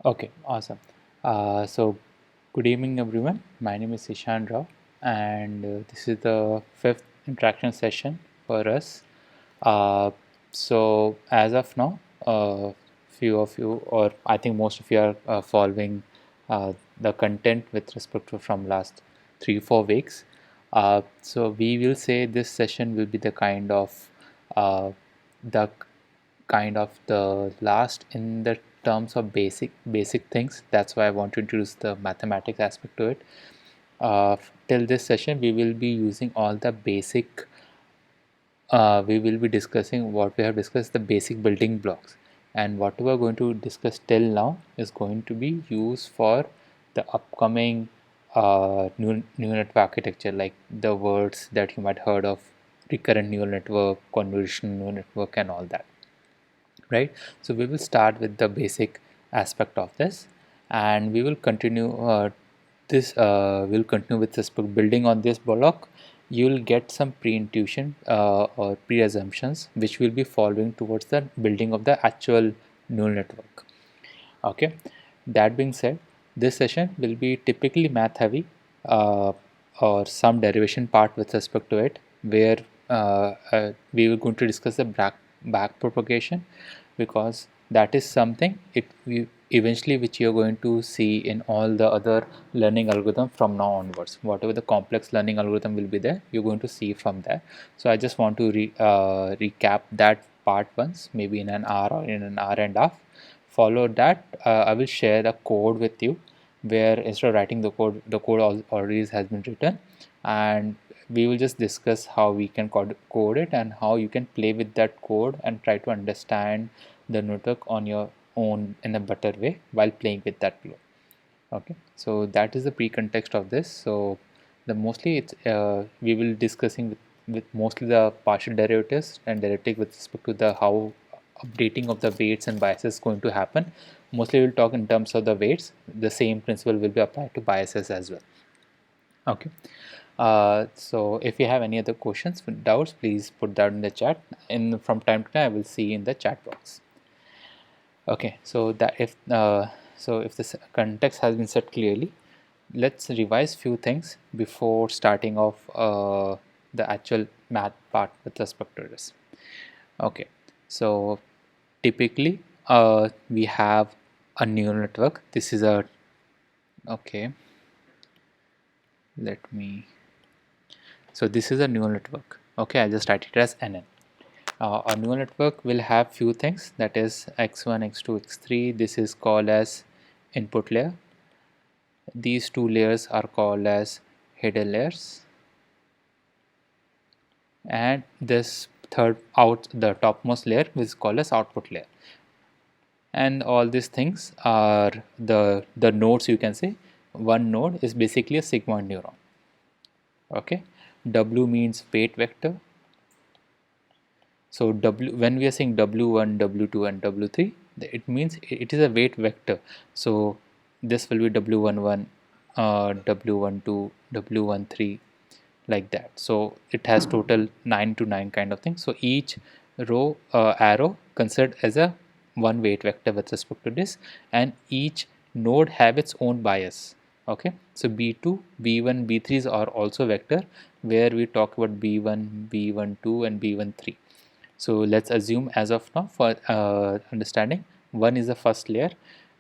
Okay, awesome. So, good evening, everyone. My name is Ishan Rao, and this is the fifth interaction session for us. Uh, so, as of now, few of you, or I think most of you, are following the content with respect to from last 3 4 weeks. So, we will say this session will be uh, the the last in the terms of basic things. That's why I want to introduce the mathematics aspect to it. Till this session we will be using all the basic we will be discussing what we have discussed, the basic building blocks, and what we are going to discuss till now is going to be used for the upcoming neural network architecture, like the words that you might heard of: recurrent neural network, convolutional neural network, and all that, right? So we will start with the basic aspect of this, and we will continue we'll continue with this book. Building on this block, you will get some pre-intuition or pre-assumptions which will be following towards the building of the actual neural network. Okay, that being said, this session will be typically math heavy, uh, or some derivation part with respect to it, where we were going to discuss the back propagation, because that is something it we eventually which you're going to see in all the other learning algorithm from now onwards. Whatever the complex learning algorithm will be there, you're going to see from there. So I just want to recap that part once, maybe in an hour or in an hour and a half. Follow that, I will share the code with you, where instead of writing the code already has been written, and we will just discuss how we can code it and how you can play with that code and try to understand the network on your own in a better way while playing with that flow. Okay, so that is the pre-context of this. So the mostly it's we will discussing with mostly the partial derivatives and derivative with respect to the how updating of the weights and biases is going to happen. Mostly we'll talk in terms of the weights. The same principle will be applied to biases as well. Okay, so if you have any other questions, doubts, please put that in the chat, and from time to time I will see in the chat box. Okay, so that if this context has been set clearly, let's revise few things before starting off the actual math part with respect to this. Okay, so typically we have a neural network. This is a okay. Let me. So this is a neural network. Okay, I just write it as NN. A neural network will have few things, that is x1, x2, x3. This is called as input layer. These two layers are called as hidden layers, and this third out the topmost layer is called as output layer. And all these things are the nodes, you can say. One node is basically a sigmoid neuron. Okay, W means weight vector. So W, when we are saying W1, W2 and W3, it means it is a weight vector. So this will be W11, W12, W13, like that. So it has total 9 to 9 kind of thing. So each row arrow considered as a one weight vector with respect to this, and each node have its own bias. Okay, so B2, B1, B3s are also vector, where we talk about B1, B12 and B13. So let's assume as of now for understanding, one is the first layer,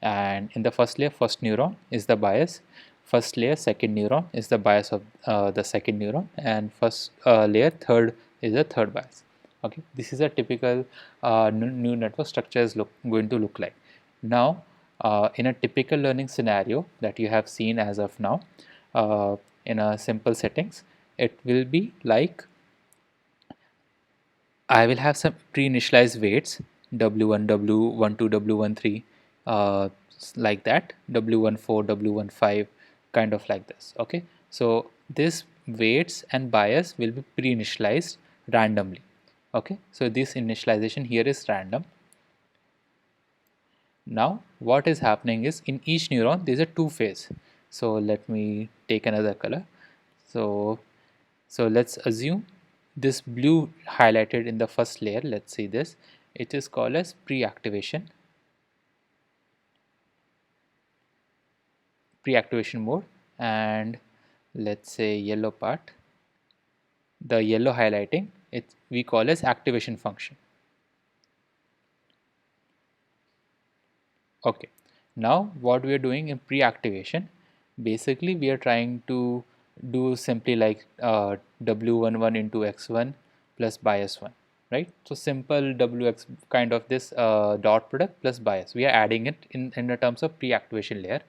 and in the first layer, first neuron is the bias. First layer, second neuron is the bias of the second neuron, and first layer, third is the third bias. Okay, this is a typical new network structure is going to look like. Now, in a typical learning scenario that you have seen as of now, uh, in a simple settings, it will be like I will have some pre-initialized weights W1, W12, W13, like that, W14, W15, kind of like this. Okay, so this weights and bias will be pre-initialized randomly. Okay, so this initialization here is random. Now what is happening is in each neuron there is a two phase. So let me take another color. So let's assume this blue highlighted in the first layer, let's see this, it is called as pre-activation. pre-activation mode, and let's say yellow part, the yellow highlighting, it we call as activation function. Okay, now what we are doing in pre-activation, basically we are trying to do simply like w11 into x1 plus bias 1, right? So simple wx kind of this dot product plus bias, we are adding it in the terms of pre-activation layer.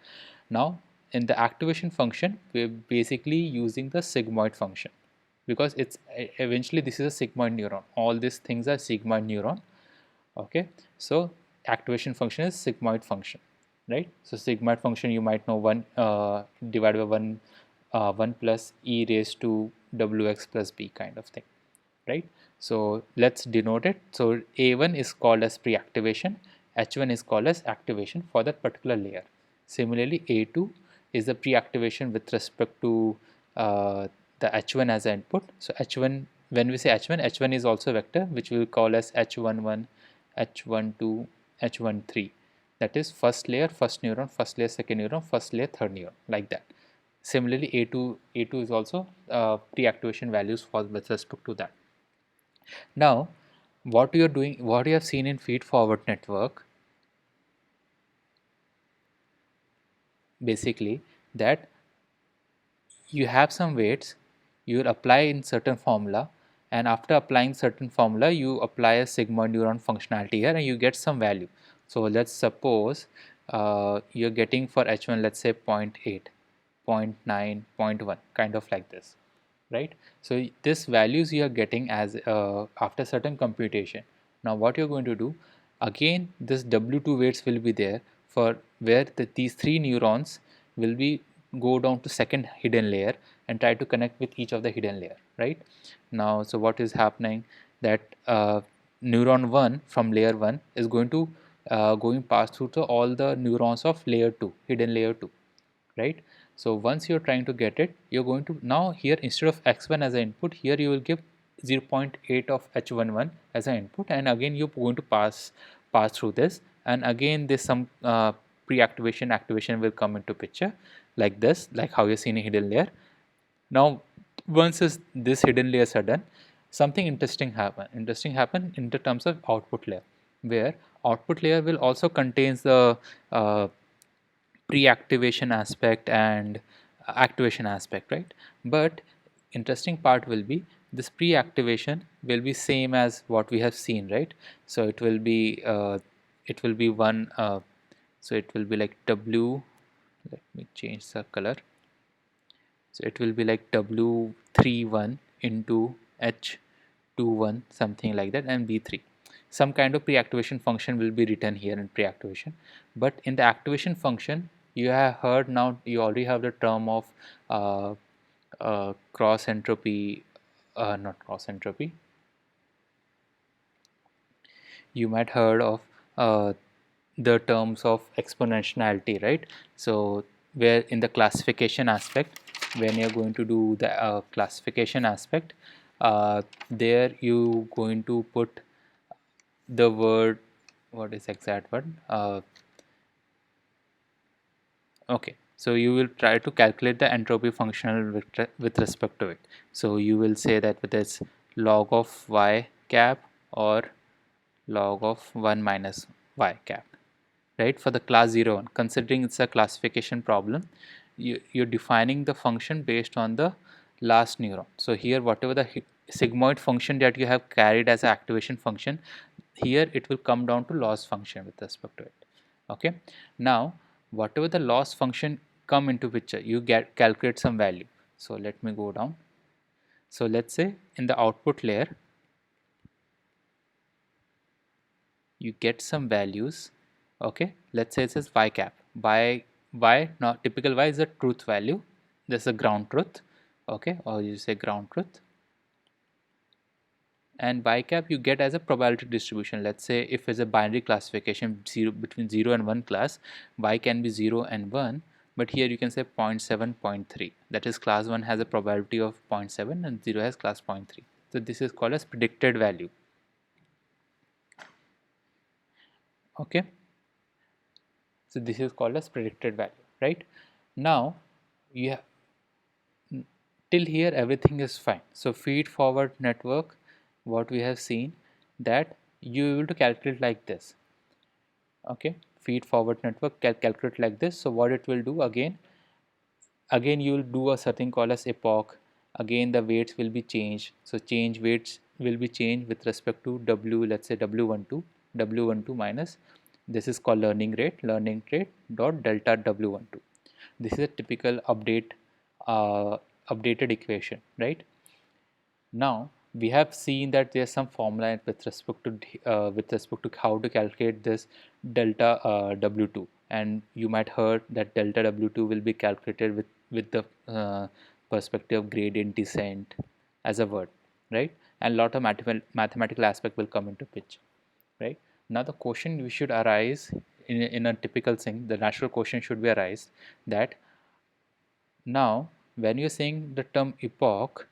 Now in the activation function, we're basically using the sigmoid function, because it's eventually this is a sigmoid neuron, all these things are sigmoid neuron. Okay, so activation function is sigmoid function, right? So sigmoid function, you might know, 1 divided by 1 1 plus e raised to wx plus b kind of thing, right? So let's denote it. So a1 is called as pre-activation, h1 is called as activation for that particular layer. Similarly, a2 is the pre-activation with respect to the h1 as an input. So h1, when we say h1, h1 is also a vector which we will call as h11, h12, h13. That is first layer, first neuron, first layer, second neuron, first layer, third neuron, like that. Similarly, a2 is also pre-activation values for with respect to that. Now, what you are doing, what you have seen in feed forward network, basically that you have some weights, you will apply in certain formula, and after applying certain formula, you apply a sigma neuron functionality here, and you get some value. So let's suppose you're getting for h1, let's say 0 0.8, 0 0.9, 0 0.1, kind of like this, right? So this values you are getting as after certain computation. Now what you're going to do, again this w2 weights will be there for where these three neurons will be go down to second hidden layer and try to connect with each of the hidden layer, right? Now, so what is happening, that neuron 1 from layer 1 is going to going pass through to all the neurons of layer 2, hidden layer 2, right? So once you're trying to get it, you're going to now here, instead of x1 as an input, here you will give 0.8 of h11 as an input, and again you're going to pass through this, and again this some pre-activation activation will come into picture, like this, like how you're seeing a hidden layer. Now once this hidden layers are done, something interesting happen in the terms of output layer, where output layer will also contains the pre-activation aspect and activation aspect, right? But interesting part will be this pre-activation will be same as what we have seen, right? So it will be one so it will be like w, let me change the color. So it will be like w31 into h21, something like that, and b3. Some kind of pre-activation function will be written here in pre-activation. But in the activation function, you have heard, now you already have the term of uh, cross entropy, not cross entropy. You might heard of uh, the terms of exponentiality, right? So where in the classification aspect, when you're going to do the classification aspect, there you going to put the word, what is exact word, okay, so you will try to calculate the entropy functional with respect to it. So you will say that whether it's log of y cap or log of 1 minus y cap, right? For the class 0 one, considering it's a classification problem, you're defining the function based on the last neuron. So here whatever the sigmoid function that you have carried as an activation function, here it will come down to loss function with respect to it. Okay, now whatever the loss function come into picture, you get calculate some value. So let me go down. So let's say in the output layer you get some values. Okay, let's say it says y cap, y, now typical y is a truth value, this is a ground truth, okay, or you say ground truth, and y cap you get as a probability distribution. Let's say if it's a binary classification, 0 between 0 and 1 class, y can be 0 and 1, but here you can say 0 0.7, 0 0.3, that is class 1 has a probability of 0 0.7 and 0 has class 0.3. So this is called as predicted value. Okay, so this is called as predicted value, right? Now, you have, till here everything is fine. So feed forward network, what we have seen, that you will to calculate like this. Okay, feed forward network calculate like this. So what it will do, again you will do a certain called as epoch. Again the weights will be changed, so change weights will be changed with respect to w, let's say w12 minus, this is called learning rate dot delta w12. This is a typical uh, updated equation, right? Now we have seen that there's some formula with respect to how to calculate this delta W2, and you might heard that delta W2 will be calculated with the perspective of gradient descent as a word, right? And a lot of mathematical aspect will come into picture, right? Now the question we should arise in a typical thing, the natural question should be arise that now when you're saying the term epoch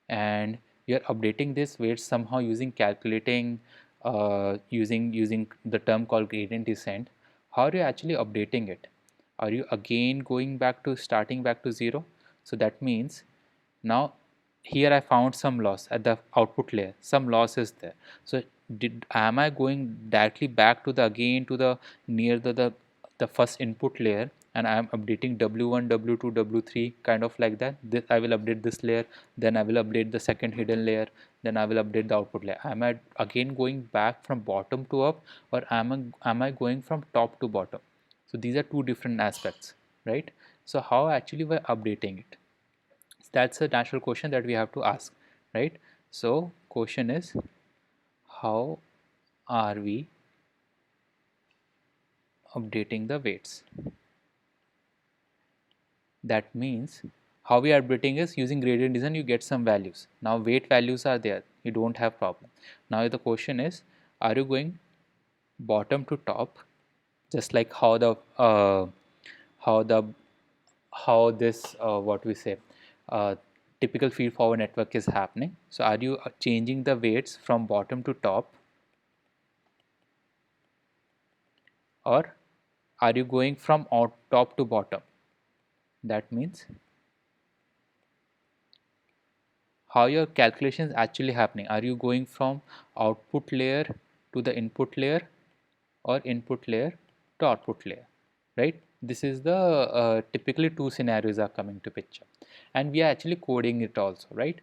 and you're updating this weight somehow using calculating using the term called gradient descent, how are you actually updating it? Are you again going back to starting back to zero? So that means now here I found some loss at the output layer, some loss is there. So am I going directly back to the again to the near the first input layer, and I am updating w1 w2 w3 kind of like that? This I will update this layer, then I will update the second hidden layer, then I will update the output layer. Am I again going back from bottom to up, or am I going from top to bottom? So these are two different aspects, right? So how actually we're updating it? That's a natural question that we have to ask, right? So question is, how are we updating the weights? That means how we are updating is using gradient descent, you get some values. Now weight values are there, you don't have problem. Now the question is, are you going bottom to top, just like how the how this what we say uh, typical feed forward network is happening? So are you changing the weights from bottom to top, or are you going from top to bottom? That means how your calculation is actually happening. Are you going from output layer to the input layer, or input layer to output layer, right? This is the typically two scenarios are coming to picture, and we are actually coding it also, right?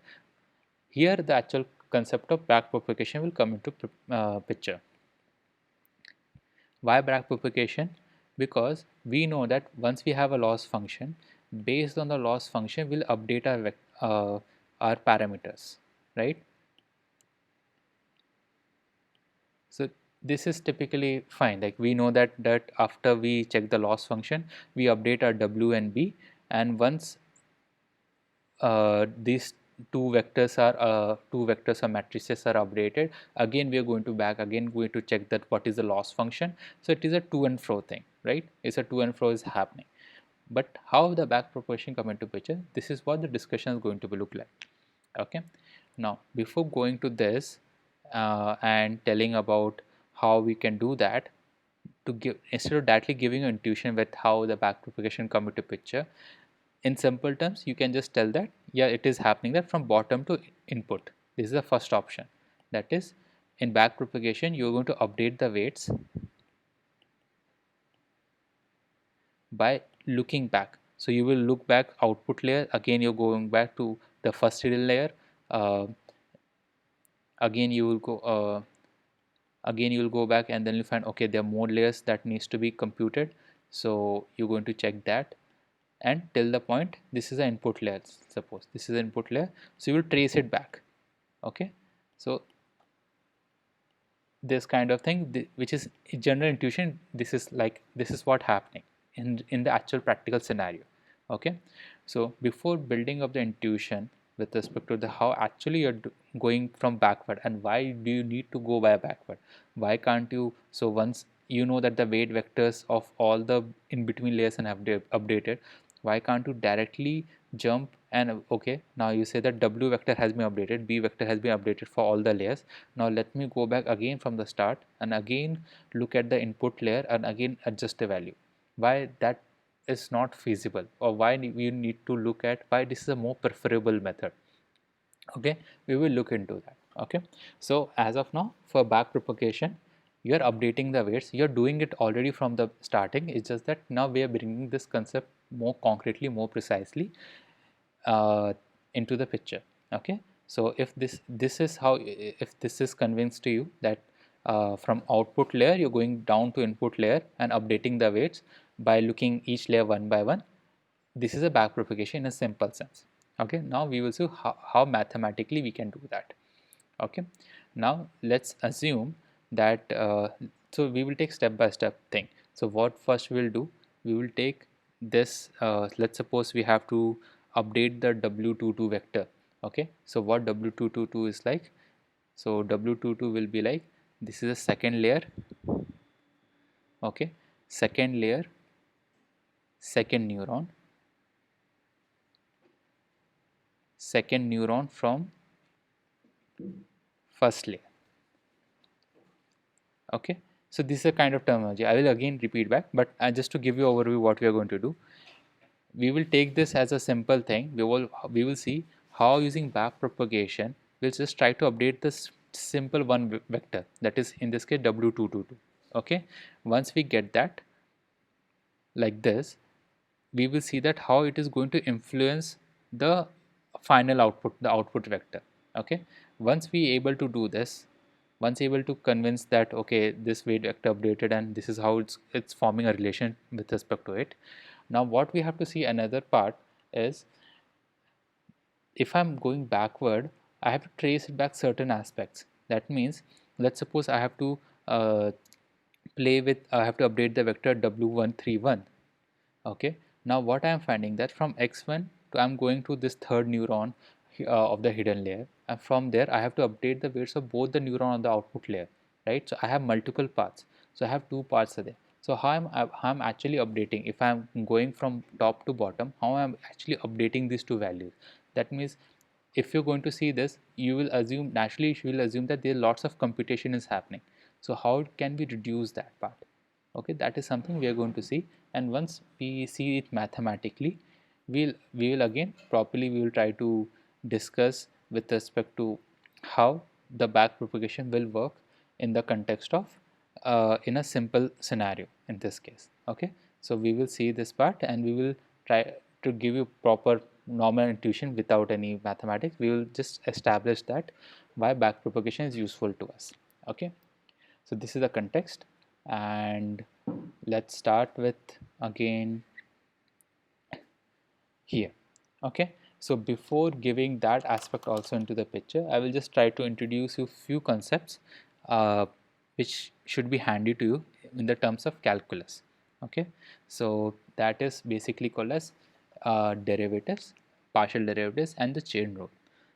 Here the actual concept of backpropagation will come into picture. Why backpropagation? Because we know that once we have a loss function, based on the loss function we'll update our parameters, right? So this is typically fine. Like we know that after we check the loss function, we update our w and b, and once these two vectors or matrices are updated, again we are going to going to check that what is the loss function. So it is a to and fro thing, right? It's a to and fro is happening. But how the back propagation come into picture, this is what the discussion is going to be look like. Okay, now before going to this and telling about how we can do that, to give, instead of directly giving an intuition with how the back propagation come into picture, in simple terms you can just tell that yeah, it is happening that from bottom to input. This is the first option. That is, in back propagation you are going to update the weights by looking back. So you will look back output layer, again you're going back to the first hidden layer, uh, again you will go back, and then you find okay, there are more layers that needs to be computed, so you're going to check that. And till the point, this is an input layer, suppose this is an input layer, so you will trace it back. Okay, so this kind of thing, which is general intuition, this is like this is what happening in the actual practical scenario. Okay, so before building up the intuition with respect to the how actually you're going from backward, and why do you need to go by backward, why can't you, so once you know that the weight vectors of all the in between layers and have updated, why can't you directly jump and okay, now you say that w vector has been updated, b vector has been updated for all the layers. Now let me go back again from the start and again look at the input layer and again adjust the value. Why that is not feasible, or why we need to look at why this is a more preferable method. Okay, we will look into that. Okay, so as of now, for back propagation, you are updating the weights, you are doing it already from the starting. It's just that now we are bringing this concept more concretely, more precisely uh, into the picture. Okay, so if this is how, if this is convinced to you that from output layer you're going down to input layer and updating the weights by looking each layer one by one, this is a back propagation in a simple sense. Okay, now we will see how mathematically we can do that. Okay, now let's assume that so we will take step by step thing. So what first we will do, we will take this, let's suppose we have to update the w22 vector. Okay, so what w222 is like, so w22 will be like, this is a second layer. Okay, second layer, second neuron, second neuron from first layer. Okay, so this is a kind of terminology. I will again repeat back, but just to give you overview what we are going to do, we will take this as a simple thing. We will see how using back propagation we'll just try to update this simple one vector, that is in this case w222. Okay, once we get that like this, we will see that how it is going to influence the final output, the output vector. Okay, once we able to do this, once able to convince that okay, this weight vector updated and this is how it's forming a relation with respect to it. Now what we have to see another part is, if I'm going backward, I have to trace it back certain aspects. That means, let's suppose I have to play with, I have to update the vector w131. Okay, now what I am finding that from x1 to I'm going to this third neuron of the hidden layer, and from there I have to update the weights of both the neuron on the output layer, right? So I have multiple paths, so I have two paths there. So how I'm actually updating, if I'm going from top to bottom, how I'm actually updating these two values. That means if you're going to see this, you will assume, naturally you will assume that there lots of computation is happening. So how can we reduce that part? Okay, that is something we are going to see, and once we see it mathematically, we will again properly, we will try to discuss with respect to how the back propagation will work in the context of in a simple scenario in this case. Okay, so we will see this part and we will try to give you proper normal intuition without any mathematics. We will just establish that why back propagation is useful to us. Okay, so this is the context, and let's start with again here. Okay, so before giving that aspect also into the picture, I will just try to introduce you few concepts uh, which should be handy to you in the terms of calculus. Okay, so that is basically called as derivatives, partial derivatives, and the chain rule.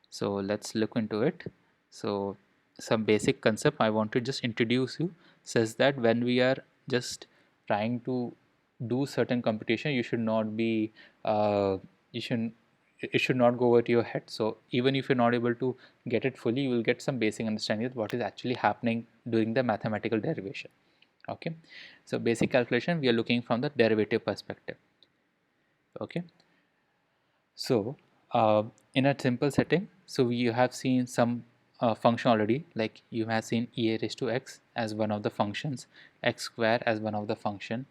So let's look into it. So some basic concept I want to just introduce you says that when we are just trying to do certain computation, you should not be you should it should not go over to your head. So even if you're not able to get it fully, you will get some basic understanding of what is actually happening during the mathematical derivation. Okay, so basic calculation, we are looking from the derivative perspective. Okay, so in a simple setting, so you have seen some function already, like you have seen e raised to x as one of the functions, x square as one of the function.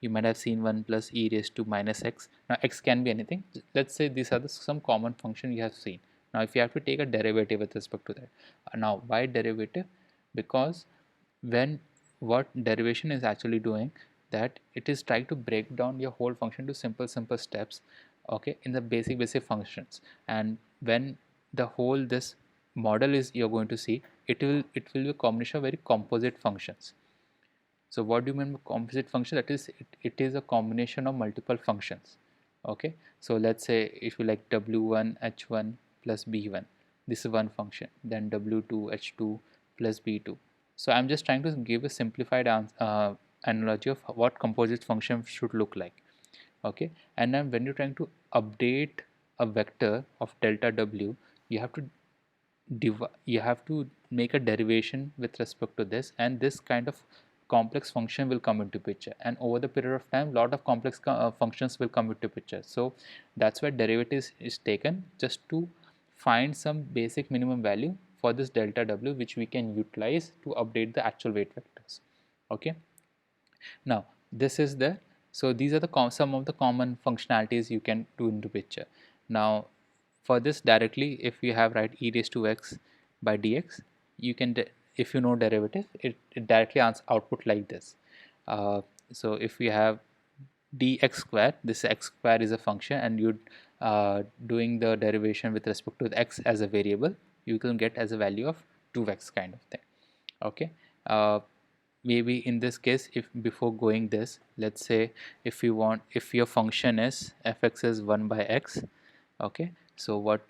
You might have seen 1 plus e raised to minus x. Now x can be anything. Let's say these are some common function you have seen. Now if you have to take a derivative with respect to that, now why derivative? Because when what derivation is actually doing, that it is trying to break down your whole function to simple steps, okay, in the basic functions. And when the whole this model is you're going to see, it will be a combination of very composite functions. So what do you mean by composite function? That is, it is a combination of multiple functions. Okay, so let's say if you like w1 h1 plus b1, this is one function, then w2 h2 plus b2. So I'm just trying to give a simplified analogy of what composite function should look like. Okay, and then when you're trying to update a vector of delta w, you have to you have to make a derivation with respect to this, and this kind of complex function will come into picture, and over the period of time lot of complex functions will come into picture. So that's why derivative is taken just to find some basic minimum value for this delta w, which we can utilize to update the actual weight vectors. Okay, now this is the, so these are the some of the common functionalities you can do into picture. Now for this directly, if you have write e raised to x by dx, you can if you know derivative, it directly output like this. So if we have dx square, this x square is a function, and you doing the derivation with respect to the x as a variable, you can get as a value of 2x kind of thing. Okay, maybe in this case, if before going this, let's say if you want, if your function is fx is 1 by x, okay, so what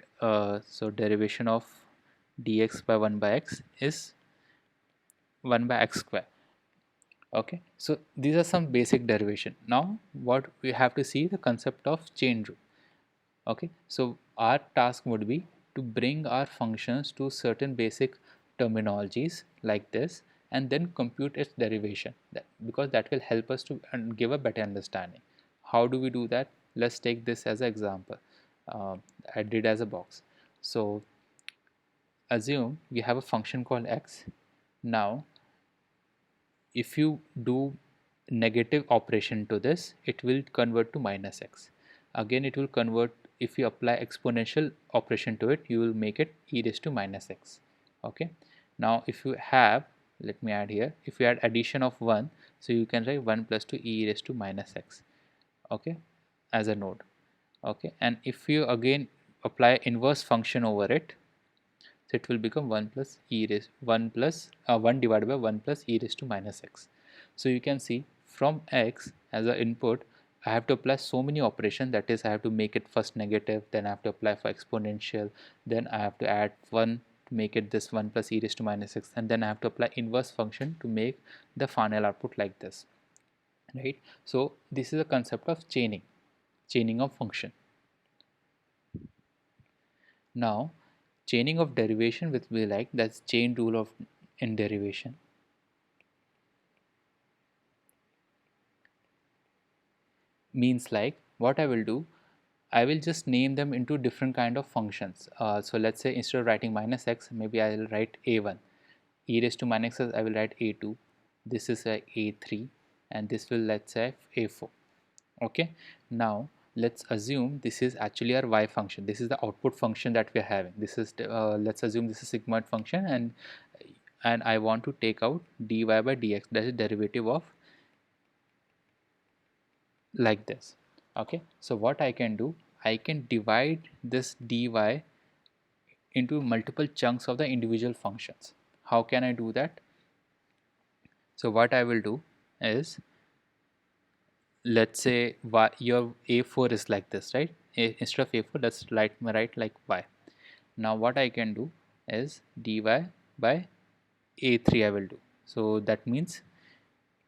so derivation of dx by 1 by x is 1 by x square. Okay, so these are some basic derivation. Now what we have to see, the concept of chain rule. Okay, so our task would be to bring our functions to certain basic terminologies like this, and then compute its derivation, because that will help us to give a better understanding. How do we do that? Let's take this as an example. I did as a box. So assume we have a function called x. Now if you do negative operation to this, it will convert to minus x. Again it will convert, if you apply exponential operation to it, you will make it e raised to minus x. Okay, now if you have, let me add here, if you add addition of 1, so you can write 1 plus 2 e raised to minus x, okay, as a node. Okay, and if you again apply inverse function over it, so it will become 1 plus e raised 1 plus 1 divided by 1 plus e raised to minus x. So you can see from x as an input, I have to apply so many operations, that is I have to make it first negative, then I have to apply for exponential, then I have to add 1 to make it this 1 plus e raised to minus x, and then I have to apply inverse function to make the final output like this, right? So this is a concept of chaining of function. Now chaining of derivation will be like, that's chain rule of in derivation. Means like, what I will do, I will just name them into different kind of functions. So let's say instead of writing minus x, maybe I will write a1, e raised to minus x I will write a2, this is a a3, and this will, let's say, a4. Okay, now let's assume this is actually our y function, this is the output function that we are having, this is let's assume this is sigmoid function, and I want to take out dy by dx, that is derivative of like this. Okay, so what I can do, I can divide this dy into multiple chunks of the individual functions. How can I do that? So what I will do is, let's say your a4 is like this, right? Instead of a4, let's write like y. Now what I can do is dy by a3 I will do. So that means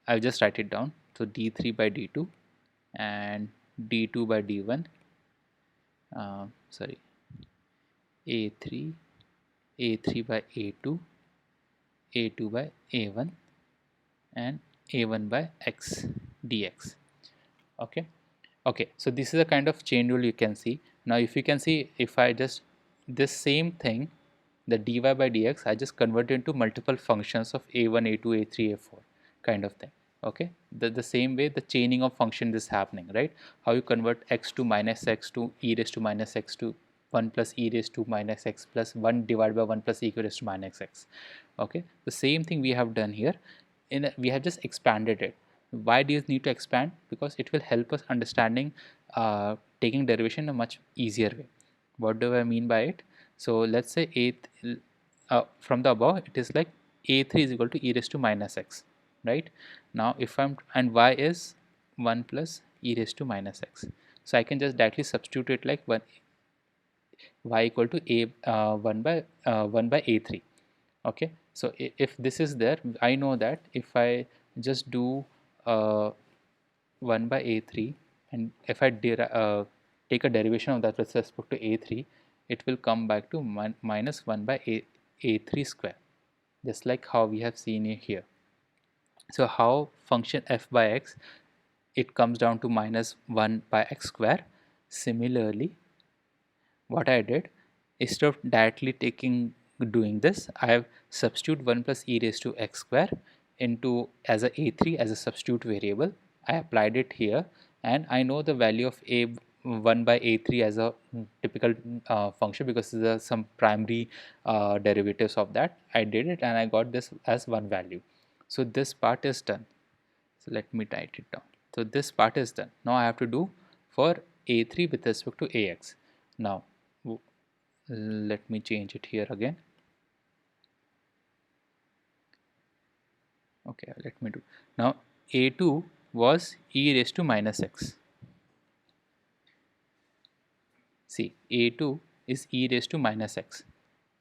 I'll just write it down. So d3 by d2 and d2 by d1, sorry, a3 a3 by a2, a2 by a1, and a1 by x dx. Okay, okay, so this is a kind of chain rule you can see. Now if you can see, if I just this same thing, the dy by dx, I just convert it into multiple functions of a1 a2 a3 a4 kind of thing. Okay, the same way the chaining of function is happening, right? How you convert x to minus x to e raised to minus x to 1 plus e raised to minus x plus 1 divided by 1 plus e raised to minus x. Okay, the same thing we have done here. We have just expanded it. Why do you need to expand? Because it will help us understanding taking derivation in a much easier way. What do I mean by it? So let's say from the above it is like a3 is equal to e raised to minus x, right? Now if I'm, and y is 1 plus e raised to minus x, so I can just directly substitute it like 1 y equal to a 1 by a3. Okay, so if this is there, I know that if I just do 1 by a3, and if I take a derivation of that with respect to a3, it will come back to minus 1 by a3 square, just like how we have seen it here. So how function f by x, it comes down to minus 1 by x square. Similarly, what I did, instead of directly doing this, I have substitute 1 plus e raised to x square into as a a3 as a substitute variable. I applied it here, and I know the value of a1 by a3 as a typical function, because there are some primary derivatives of that. I did it and I got this as one value. So this part is done. So let me write it down. So this part is done. Now I have to do for a3 with respect to ax. Now let me change it here again. Okay, let me do. Now a2 was e raised to minus x. See, a2 is e raised to minus x.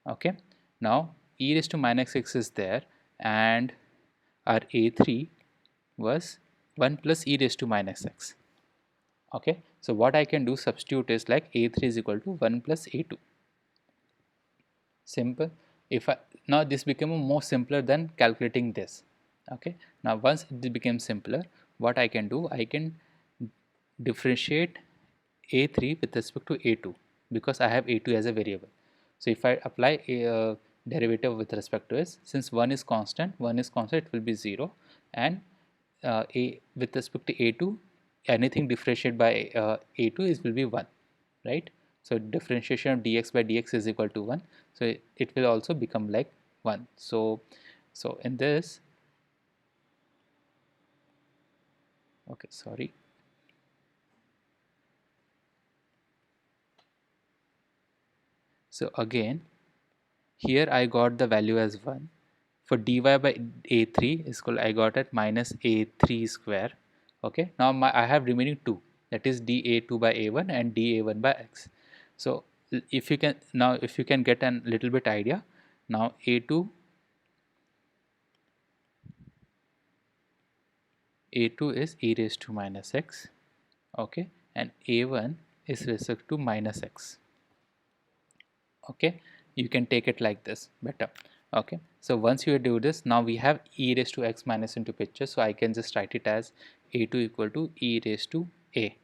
Okay, now e raised to minus x is there, and our a3 was 1 plus e raised to minus x. Okay, so what I can do, substitute is like a3 is equal to 1 plus a2. Simple. If I now, this became more simpler than calculating this. Okay, now once it becomes simpler, what I can do, I can differentiate a3 with respect to a2, because I have a2 as a variable. So if I apply a derivative with respect to s, since one is constant, it will be 0, and a with respect to a2, anything differentiated by a2 is will be 1, right? So differentiation of dx by dx is equal to 1, so it will also become like 1. So in this, okay, sorry. So again, here I got the value as 1. For dy by a3 is equal, I got it minus a3 square. Okay, now I have remaining 2, that is dA2 by a1 and dA1 by x. So if you can, now if you can get a little bit idea, now a2 is e raised to minus x, okay, and a1 is respect to minus x. Okay, you can take it like this better. Okay, so once you do this, now we have e raised to x minus into picture, so I can just write it as a2 equal to e raised to a.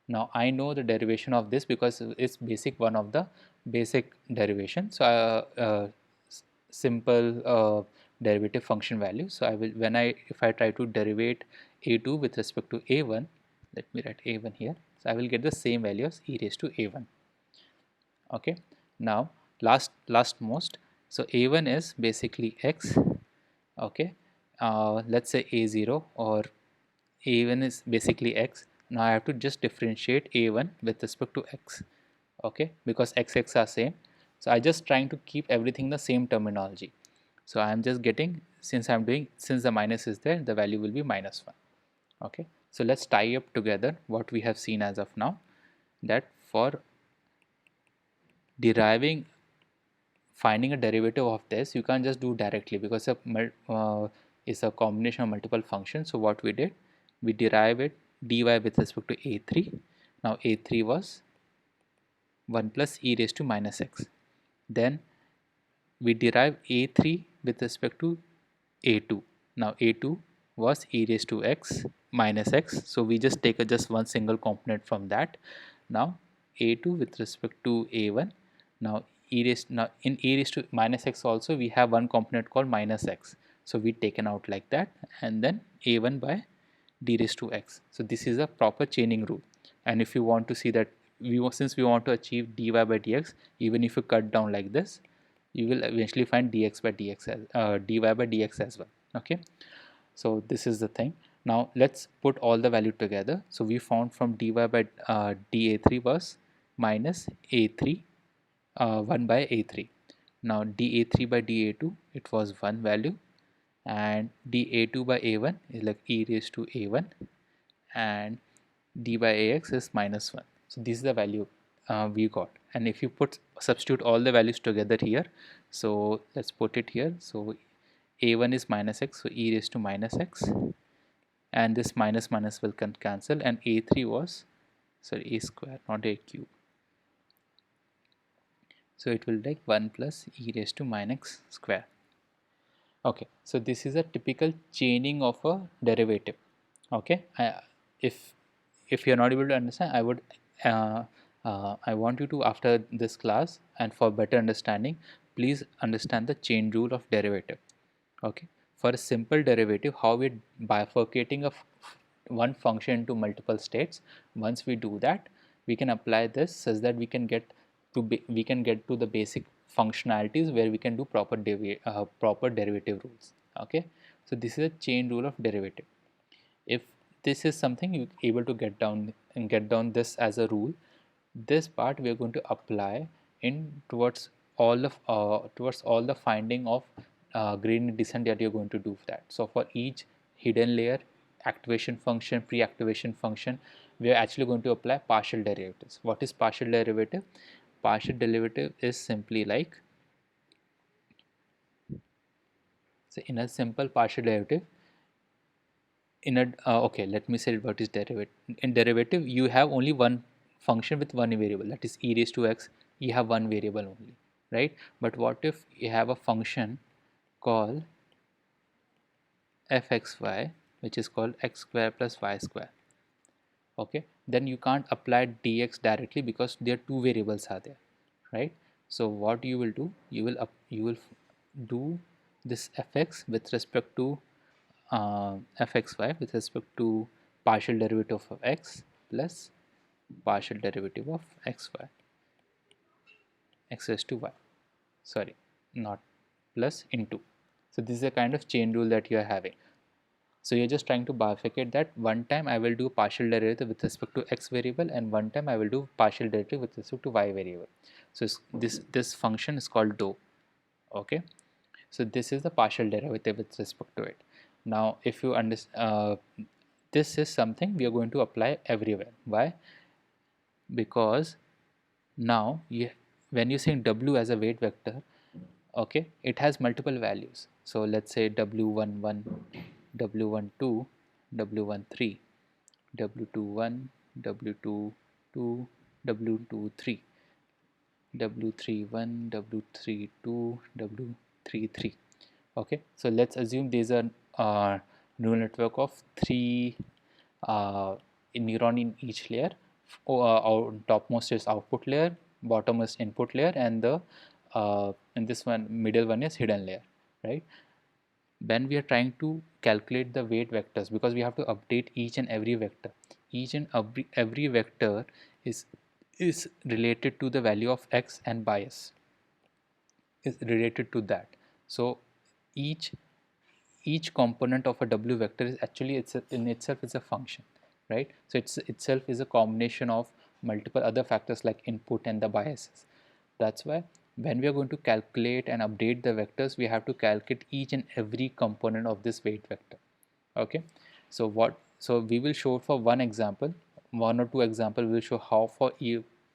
Now I know the derivation of this because it's basic, one of the basic derivation. So simple derivative function value. So I will, when I, if I try to derivate a2 with respect to a1, let me write a1 here, so I will get the same value as e raised to a1. Okay, now last most, so a1 is basically x. Okay, let's say a0 or a1 is basically x. Now I have to just differentiate a1 with respect to x. Okay, because x are same, so I just trying to keep everything the same terminology. So I am just getting, since I am doing, since the minus is there, the value will be minus 1. Okay, so let's tie up together what we have seen as of now, that for deriving, finding a derivative of this, you can't just do directly, because it's a combination of multiple functions. So what we did, we derive it dy with respect to a3. Now a3 was 1 plus e raised to minus x. Then we derive a3 with respect to a2. Now a2 was e raised to x minus x, so we just take just one single component from that. Now a2 with respect to a1. Now now in e raised to minus x also we have one component called minus x, so we taken out like that, and then a1 by d raised to x. So this is a proper chaining rule, and if you want to see that, since we want to achieve dy by dx, even if you cut down like this, you will eventually find dx by dx as dy by dx as well. Okay, so this is the thing. Now let's put all the value together. So we found from dy by da3 was minus a3 1 by a3. Now da3 by da2, it was 1 value, and da2 by a1 is like e raised to a1, and d by ax is minus 1. So this is the value we got, and if you substitute all the values together here, so let's put it here. So a1 is minus x, so e raised to minus x, and this minus minus will cancel, and a3 was, sorry, a square, not a cube, so it will take 1 plus e raised to minus x square. Okay, so this is a typical chaining of a derivative. Okay, if if you're not able to understand, I would uh, I want you to, after this class and for better understanding, please understand the chain rule of derivative. Okay, for a simple derivative, how we're bifurcating one function into multiple states. Once we do that, we can apply this such that we can get to the basic functionalities where we can do proper derivative rules. Okay, so this is a chain rule of derivative. If this is something you able to get down this as a rule, this part we are going to apply in towards all the finding of gradient descent that you're going to do for that. So for each hidden layer, activation function, pre-activation function, we are actually going to apply partial derivatives. What is partial derivative? Partial derivative is simply like, so in a simple partial derivative, in a okay, let me say what is derivative. In derivative, you have only one function with one variable, that is e raised to x. You have one variable only, right? But what if you have a function called fxy, which is called x square plus y square? Okay, then you can't apply dx directly because there two variables are there, right? So what you will do, you will do this fx with respect to fxy with respect to partial derivative of x plus partial derivative of xy, x raised to y, sorry, not plus, into. So this is a kind of chain rule that you are having. So you're just trying to bifurcate that. One time I will do partial derivative with respect to x variable, and one time I will do partial derivative with respect to y variable. So this function is called dou. Okay, so this is the partial derivative with respect to it. Now if you understand, this is something we are going to apply everywhere. Why? Because now when you saying w as a weight vector, okay, it has multiple values. So let's say w11, w12, w13, w21, w22, w23, w31, w32, w33. Okay, so let's assume there's a neural network of three uh, neuron in each layer. Our topmost is output layer, bottom is input layer, and this one middle one is hidden layer, right? When we are trying to calculate the weight vectors, because we have to update each and every vector, every vector is is related to the value of x, and bias is related to that. So each each component of a w vector is actually in itself is a function, right? So it's itself is a combination of multiple other factors like input and the biases. That's why when we are going to calculate and update the vectors, we have to calculate each and every component of this weight vector. Okay, so we will show for one example, one or two example will show how for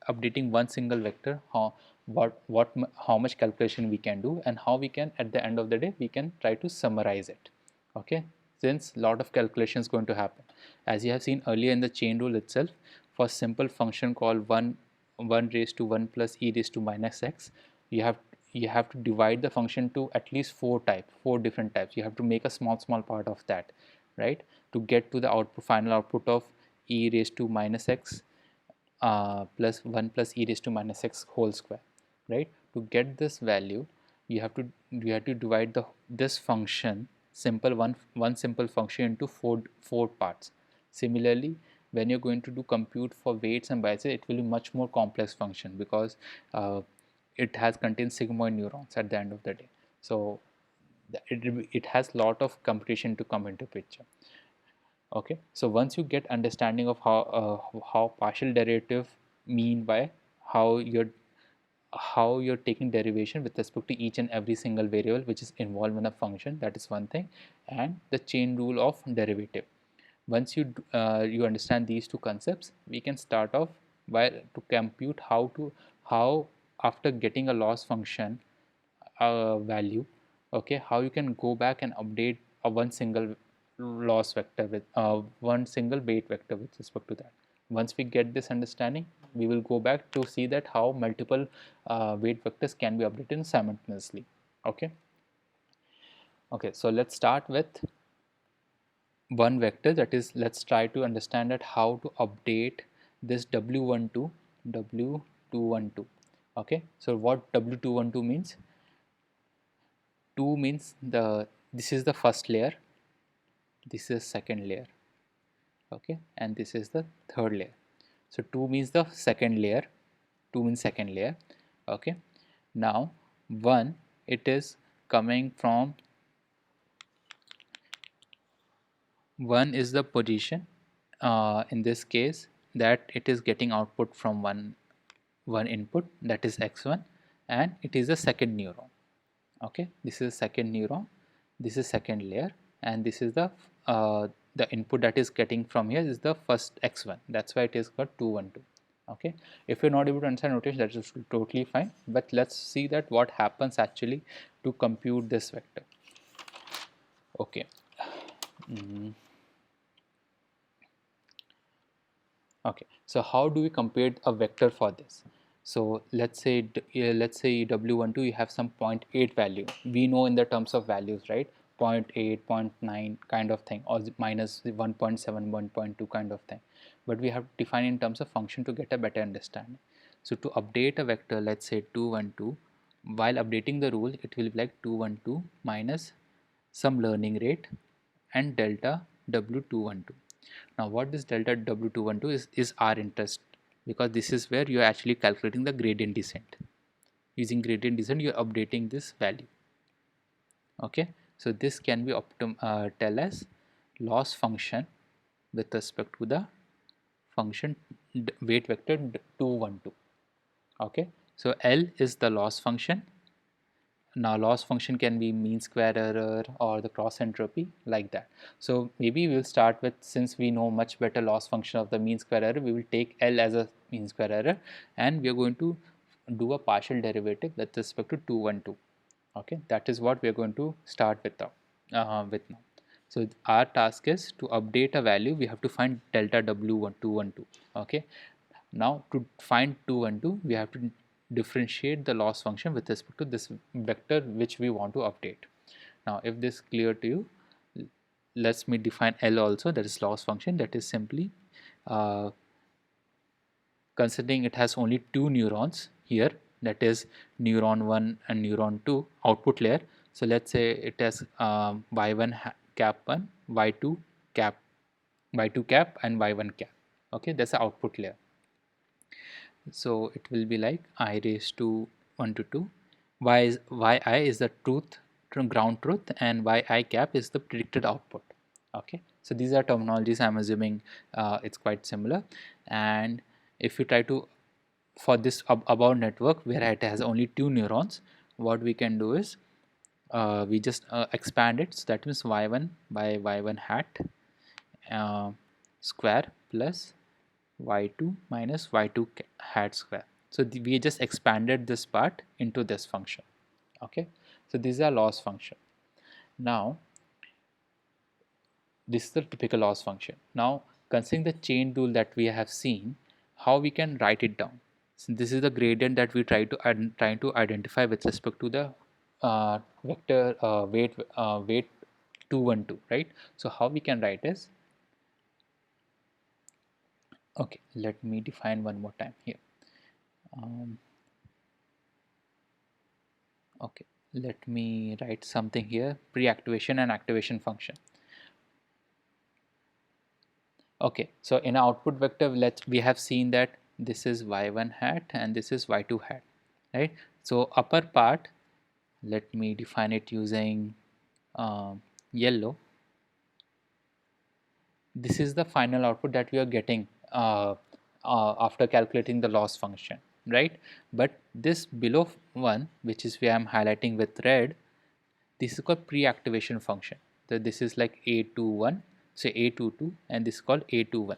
updating one single vector, how much calculation we can do, and how we can, at the end of the day, we can try to summarize it. Okay, since lot of calculation is going to happen, as you have seen earlier in the chain rule itself, for simple function called 1 raised to 1 plus e raised to minus x, you have you have to divide the function to at least four different types. You have to make a small part of that, right, to get to the final output of e raised to minus x plus 1 plus e raised to minus x whole square, right? To get this value, you have to divide this function, one simple function, into four parts. Similarly, when you're going to do compute for weights and biases, it will be much more complex function, because it has contains sigmoid neurons at the end of the day. So it has lot of computation to come into picture. Okay, so once you get understanding of how partial derivative mean by how you're taking derivation with respect to each and every single variable which is involved in a function, that is one thing. And the chain rule of derivative, once you understand these two concepts, we can start off by to compute how after getting a loss function value, okay, how you can go back and update a one single loss vector with one single weight vector with respect to that. Once we get this understanding, we will go back to see that how multiple weight vectors can be updated simultaneously. Okay, Okay, so let's start with one vector, that is, let's try to understand that how to update this w212. Okay, so what w212 means? 2 means this is the first layer, this is second layer, okay, and this is the third layer. So 2 means the second layer, 2 means second layer, okay. Now 1, it is coming from, 1 is the position, in this case, that it is getting output from one input, that is x1, and it is the second neuron. Okay, this is second neuron, this is second layer, and this is the input that is getting from here is the first x1, that's why it is got 212. Okay, if you're not able to understand notation, that is totally fine, but let's see that what happens actually to compute this vector. Okay. Okay, so how do we compute a vector for this? So let's say let's say w12, you have some 0.8 value. We know in the terms of values, right? 0.8, 0.9 kind of thing, or minus 1.7, 1.2 kind of thing. But we have to define in terms of function to get a better understanding. So to update a vector, let's say 212, while updating the rule, it will be like 212 minus some learning rate and delta w212. Now what this delta w212 is our interest, because this is where you are actually calculating the gradient descent. Using gradient descent, you are updating this value. Okay, so this can be tell as loss function with respect to the function weight vector 212. Okay, so L is the loss function. Now loss function can be mean square error or the cross entropy, like that. So maybe we'll start with, since we know much better loss function of the mean square error, we will take L as a mean square error, and we are going to do a partial derivative with respect to 212. Okay, that is what we are going to start with now. So our task is to update a value. We have to find delta w212. Okay, now to find 212, we have to differentiate the loss function with respect to this vector which we want to update. Now if this is clear to you, let's me define L also, that is loss function, that is simply uh, considering it has only two neurons here, that is neuron 1 and neuron 2 output layer. So let's say it has y1 cap 1, y2 cap, y2 cap and y1 cap. Okay, that's the output layer. So it will be like I raised to 1 to 2. Yi is the ground truth, and yi cap is the predicted output. Okay, so these are terminologies. I'm assuming it's quite similar. And if you try to, for this above network where it has only two neurons, what we can do is we just expand it. So that means y1 by y1 hat square plus y2 minus y2 hat square. So we just expanded this part into this function. Okay, so this is a loss function. Now this is the typical loss function. Now considering the chain rule that we have seen, how we can write it down. So this is the gradient that we trying to identify with respect to the vector weight 212, right? So how we can write is, okay, let me define one more time here. Okay, let me write something here, pre-activation and activation function. Okay, so in output vector, we have seen that this is y1 hat and this is y2 hat, right? So upper part, let me define it using yellow. This is the final output that we are getting after calculating the loss function, right? But this below one, which is where I'm highlighting with red, this is called pre-activation function. So this is like A21, say A22, and this is called A21.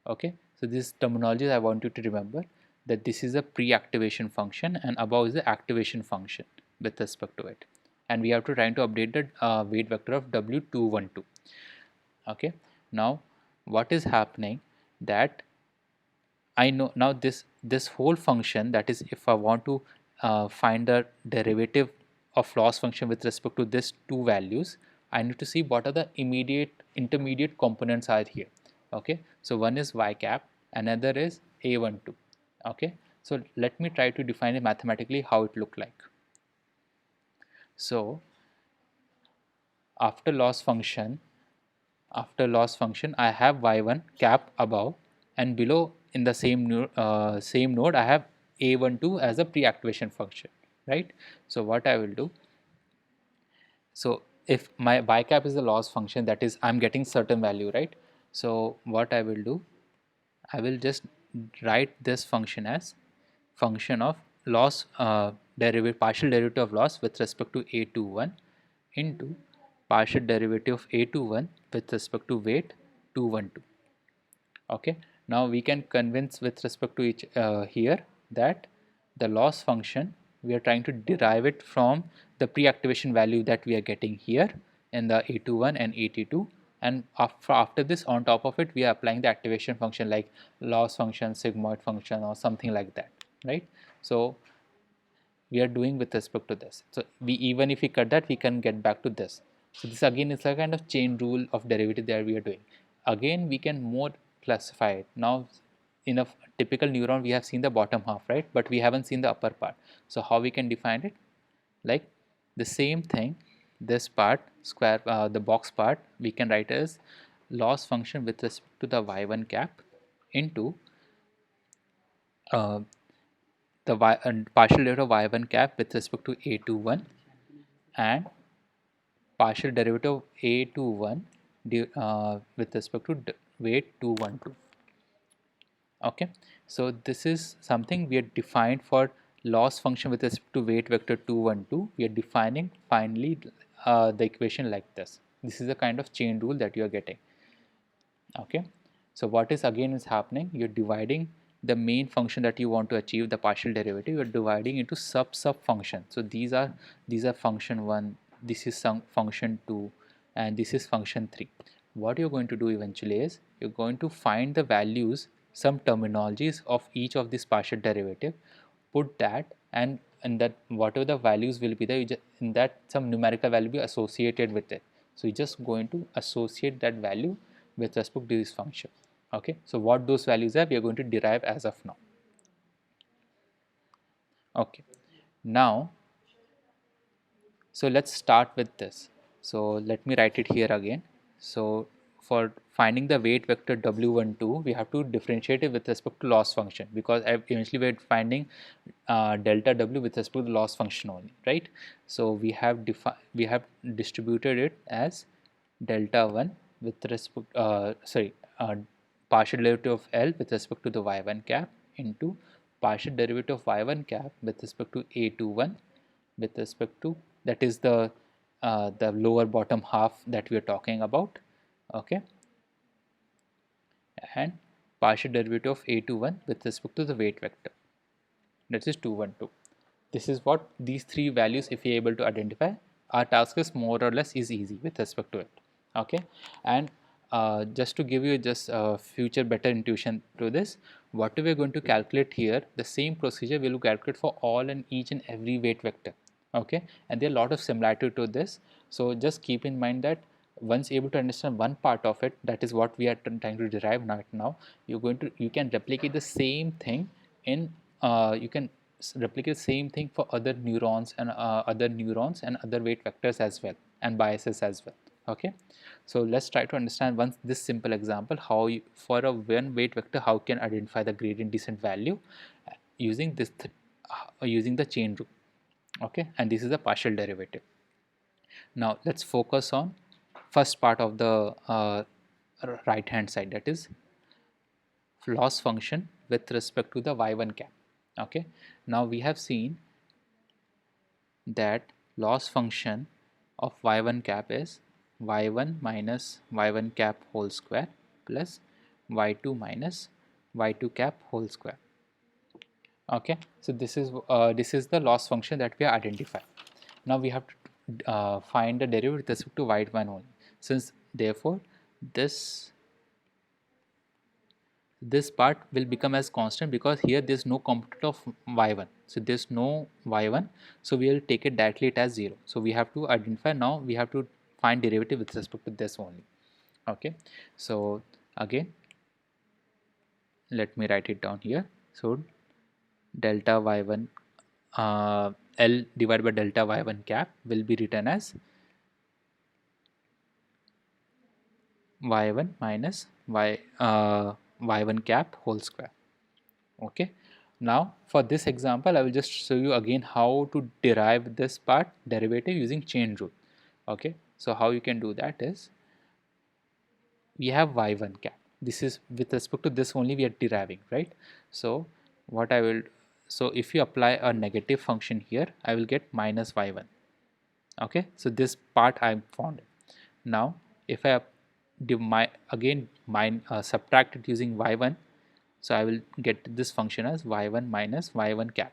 Okay, so this terminology I want you to remember, that this is a pre-activation function and above is the activation function with respect to it, and we have to try to update the weight vector of W212. Okay, now what is happening, that I know now this whole function, that is if I want to find the derivative of loss function with respect to this two values, I need to see what are the immediate intermediate components are here. Okay, so one is y cap, another is a12. Okay, so let me try to define it mathematically how it look like. So after loss function, I have y1 cap above, and below in the same node I have a12 as a pre-activation function, right? So what I will do, so if my y cap is the loss function, that is I'm getting certain value, right? So what I will do, I will just write this function as function of loss partial derivative of loss with respect to a21 into partial derivative of a21 with respect to weight 212. Okay, now we can convince with respect to each here that the loss function, we are trying to derive it from the pre-activation value that we are getting here in the a21 and at2, and after this, on top of it, we are applying the activation function like loss function, sigmoid function, or something like that, right? So we are doing with respect to this. So we, even if we cut that, we can get back to this. So this again is a kind of chain rule of derivative that we are doing. Again, we can more classify it. Now in a typical neuron, we have seen the bottom half, right? But we haven't seen the upper part. So how we can define it? Like the same thing, this part, square, the box part, we can write as loss function with respect to the y1 cap into uh, the partial derivative of y1 cap with respect to a21 and partial derivative of a21 with respect to weight 212. Okay, so this is something we are defined for loss function with respect to weight vector 212. We are defining finally the equation like this. This is a kind of chain rule that you are getting. Okay, so what is again is happening, you're dividing the main function that you want to achieve the partial derivative, you're dividing into sub functions. So these are function 1, this is some function 2, and this is function 3. What you're going to do eventually is you're going to find the values, some terminologies of each of this partial derivative, put that, and that whatever the values will be there, in that some numerical value be associated with it. So you're just going to associate that value with respect to this function. Okay, so what those values are, we are going to derive as of now. Okay, now so let's start with this. So let me write it here again. So for finding the weight vector w12, we have to differentiate it with respect to loss function, because eventually we're finding delta w with respect to the loss function only, right? So we have distributed it as delta 1 with respect partial derivative of L with respect to the y1 cap into partial derivative of y1 cap with respect to a21 with respect to, that is the lower bottom half that we are talking about. Okay, and partial derivative of a21 with respect to the weight vector, that is 212. This is what these three values, if we are able to identify, our task is more or less is easy with respect to it. Okay, and just to give you just a future better intuition to this, what we are going to calculate here, the same procedure we will calculate for all and each and every weight vector. Okay, and there are a lot of similarity to this, so just keep in mind that once able to understand one part of it, that is what we are trying to derive right now, you can replicate the same thing in you can replicate the same thing for other neurons and other weight vectors as well, and biases as well. Okay, so let's try to understand once this simple example, how you, for a one weight vector, how can identify the gradient descent value using this using the chain rule. Okay, and this is a partial derivative. Now let's focus on first part of the right hand side, that is loss function with respect to the y1 cap. Okay, now we have seen that loss function of y1 cap is y1 minus y1 cap whole square plus y2 minus y2 cap whole square. Okay, so this is the loss function that we are identifying. Now we have to find the derivative with respect to y1 only, since therefore this this part will become as constant because here there's no component of y1, so there's no y1, so we will take it directly it as 0. So we have to identify, now we have to find derivative with respect to this only. Okay, so again let me write it down here. So delta y1 L divided by delta y1 cap will be written as y1 minus y1 cap whole square. Okay, now for this example I will just show you again how to derive this part derivative using chain rule. Okay, so how you can do that is, we have y1 cap, this is with respect to this only we are deriving, right? So what I will, so if you apply a negative function here I will get minus y1. Okay, so this part I found. Now if I again subtract it using y1, so I will get this function as y1 minus y1 cap,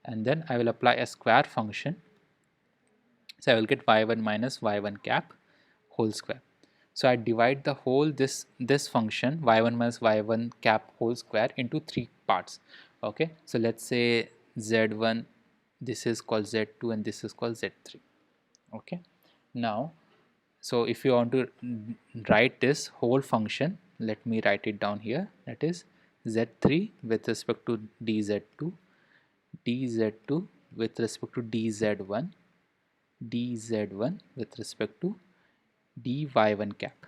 and then I will apply a square function, so I will get y1 minus y1 cap whole square. So I divide the whole this function y1 minus y1 cap whole square into three parts. Okay, so let's say z1, this is called z2, and this is called z3. Okay, now so if you want to write this whole function, let me write it down here. That is z3 with respect to dz2, dz2 with respect to dz1, dz1 with respect to dy1 cap.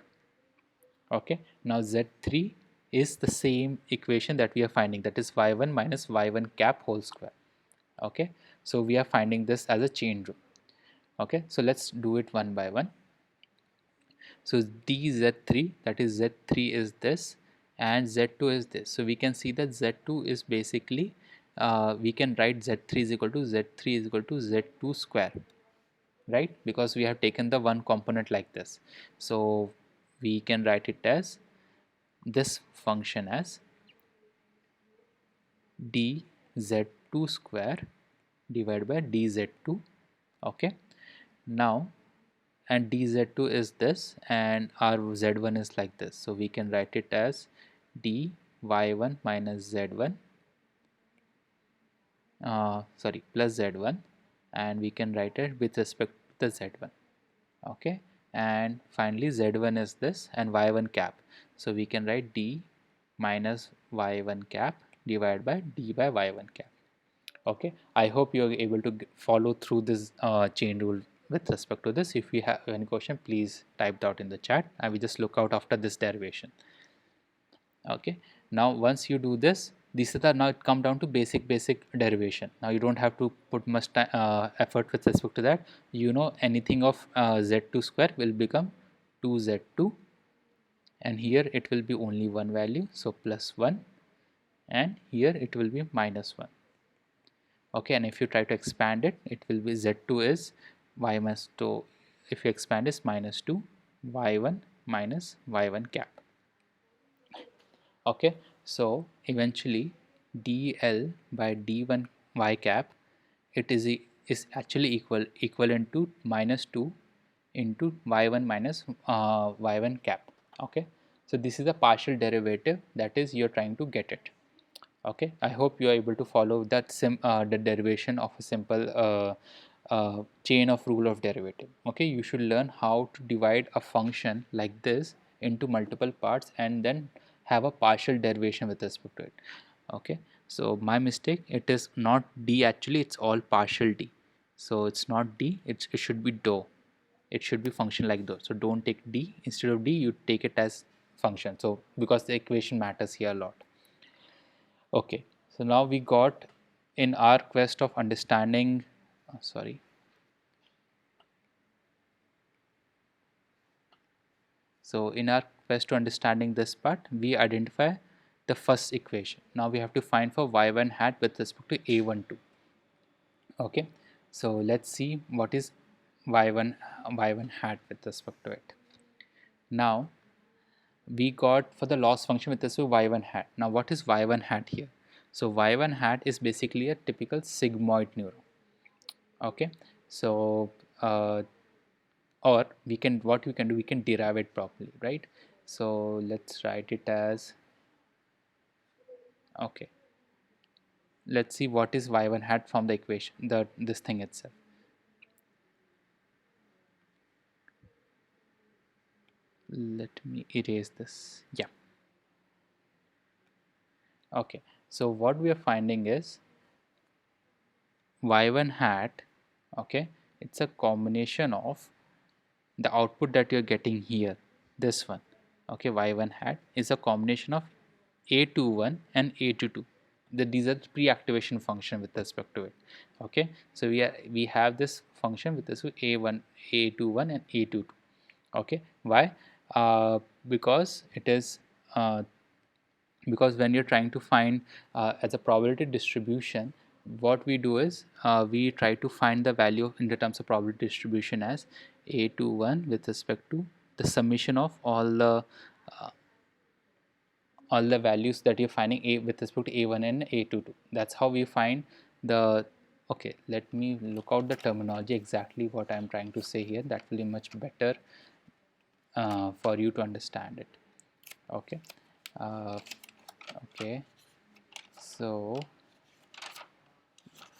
Okay, now z3 is the same equation that we are finding, that is y1 minus y1 cap whole square. Okay, so we are finding this as a chain rule. Okay, so let's do it one by one. So dz3, that is z3 is this and z2 is this. So we can see that z2 is basically we can write z3 is equal to z3 is equal to z2 square, right? Because we have taken the one component like this. So we can write it as this function as dz2 square divided by dz2. Okay, now and dz2 is this and our z1 is like this, so we can write it as dy1 minus z1 sorry plus z1, and we can write it with respect to the z1. Okay, and finally z1 is this and y1 cap, so we can write d minus y1 cap divided by d by y1 cap. Okay, I hope you are able to follow through this chain rule with respect to this. If you have any question, please type that in the chat. I will just look out after this derivation. Okay, now once you do this, these are the, now it come down to basic derivation. Now you don't have to put much effort with respect to that. You know anything of z2 square will become 2z2, and here it will be only one value, so plus 1, and here it will be minus 1. Okay, and if you try to expand it, it will be z2 is y minus 2, if you expand is minus 2 y1 minus y1 cap. Okay, so eventually dl by d1 y cap, it is actually equivalent to minus 2 into y1 minus y1 cap. Okay, so this is a partial derivative, that is you're trying to get it. Okay, I hope you are able to follow that the derivation of a simple chain of rule of derivative. Okay, you should learn how to divide a function like this into multiple parts and then have a partial derivation with respect to it. Okay, so my mistake, it is not d, actually it's all partial d, so it's not d, it should be dou, it should be function like though. So don't take d, instead of d you take it as function, so because the equation matters here a lot. Okay, so now we got, in our quest of understanding, sorry. So in our quest to understanding this part, we identify the first equation. Now we have to find for y1 hat with respect to a12. Okay, so let's see what is y1 hat with respect to it. Now we got for the loss function with respect to y1 hat. Now what is y1 hat here? So y1 hat is basically a typical sigmoid neuron. Okay, so or we can, what we can do, we can derive it properly, right? So let's write it as Okay, let's see what is y1 hat from the equation, this thing itself. Let me erase this. Yeah. Okay, so what we are finding is y1 hat, okay, it's a combination of the output that you're getting here, this one, okay, y1 hat is a combination of a21 and a22. These are the pre-activation function with respect to it. Okay, so we have this function with respect to a1, a21 and a22. Okay, why? Because it is because when you're trying to find as a probability distribution, what we do is we try to find the value in the terms of probability distribution as a21 with respect to the summation of all the values that you're finding a with respect to a1 and a22. That's how we find the. Okay, let me look out the terminology exactly what I'm trying to say here. That will be much better for you to understand it. Okay, uh, okay, so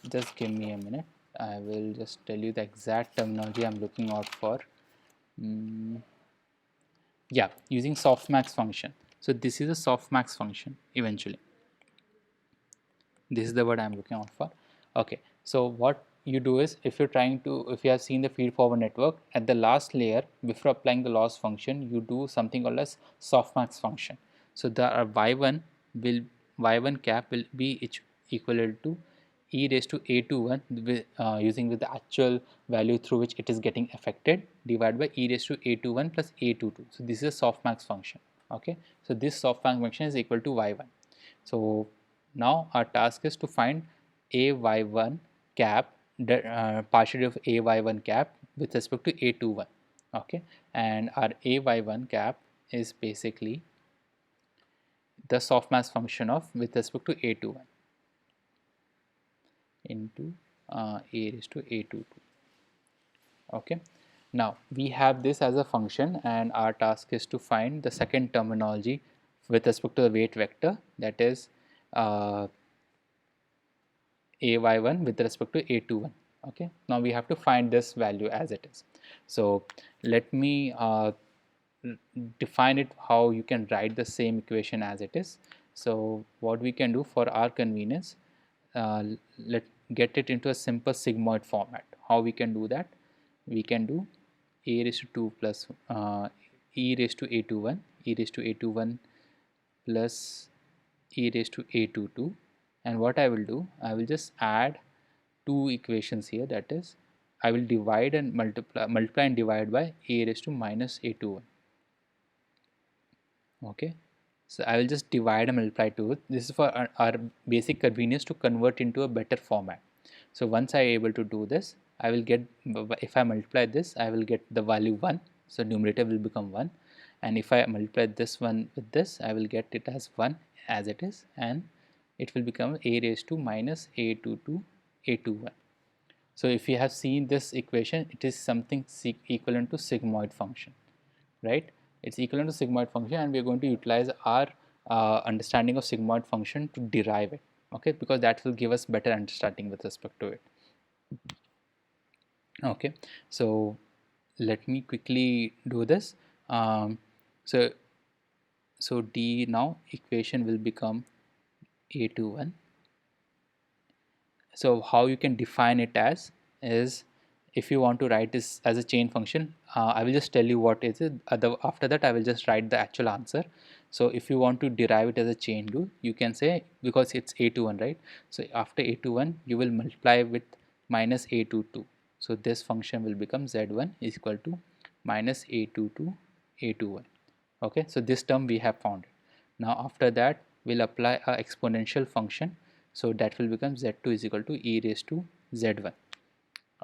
just give me a minute. I will just tell you the exact terminology I'm looking out for. mm, yeah, using softmax function. So this is a softmax function eventually. This is the word I'm looking out for. Okay, so what you do is, if you have seen the feed forward network, at the last layer before applying the loss function, you do something called as softmax function. So the y1 will y1 cap will be equal to e raised to a21 using with the actual value through which it is getting affected, divided by e raised to a21 plus a22. So this is a softmax function. Okay, so this softmax function is equal to y1. So now our task is to find a y1 cap, the partially of a y1 cap with respect to a21. Okay, and our a y1 cap is basically the softmax function of with respect to a21 into a raised to a22. Okay, now we have this as a function, and our task is to find the second terminology with respect to the weight vector, that is uh, ay1 with respect to a21. Okay, now we have to find this value as it is. So let me define it how you can write the same equation as it is. So what we can do for our convenience, let get it into a simple sigmoid format. How we can do that? We can do a raised to 2 plus e raised to a21, e raised to a21 plus e raised to a22, and what I will do, I will just add two equations here, that is I will divide and multiply and divide by a raised to minus a21. Okay, so I will just divide and multiply to it. This is for our basic convenience to convert into a better format. So once I am able to do this, I will get, if I multiply this, I will get the value 1. So numerator will become 1, and if I multiply this one with this, I will get it as 1 as it is, and it will become a raised to minus a22 a21. So if you have seen this equation, it is something equivalent to sigmoid function, right? It's equivalent to sigmoid function, and we are going to utilize our understanding of sigmoid function to derive it. Okay, because that will give us better understanding with respect to it. Okay, so let me quickly do this. Um, so D now equation will become a21. So how you can define it as is, if you want to write this as a chain function, I will just tell you what is it. After that, I will just write the actual answer. So if you want to derive it as a chain rule, you can say, because it's a21, right? So after a21, you will multiply with minus a22. So this function will become z1 is equal to minus a22 a21. Okay, so this term we have found. Now after that, we'll apply a exponential function, so that will become z2 is equal to e raised to z1.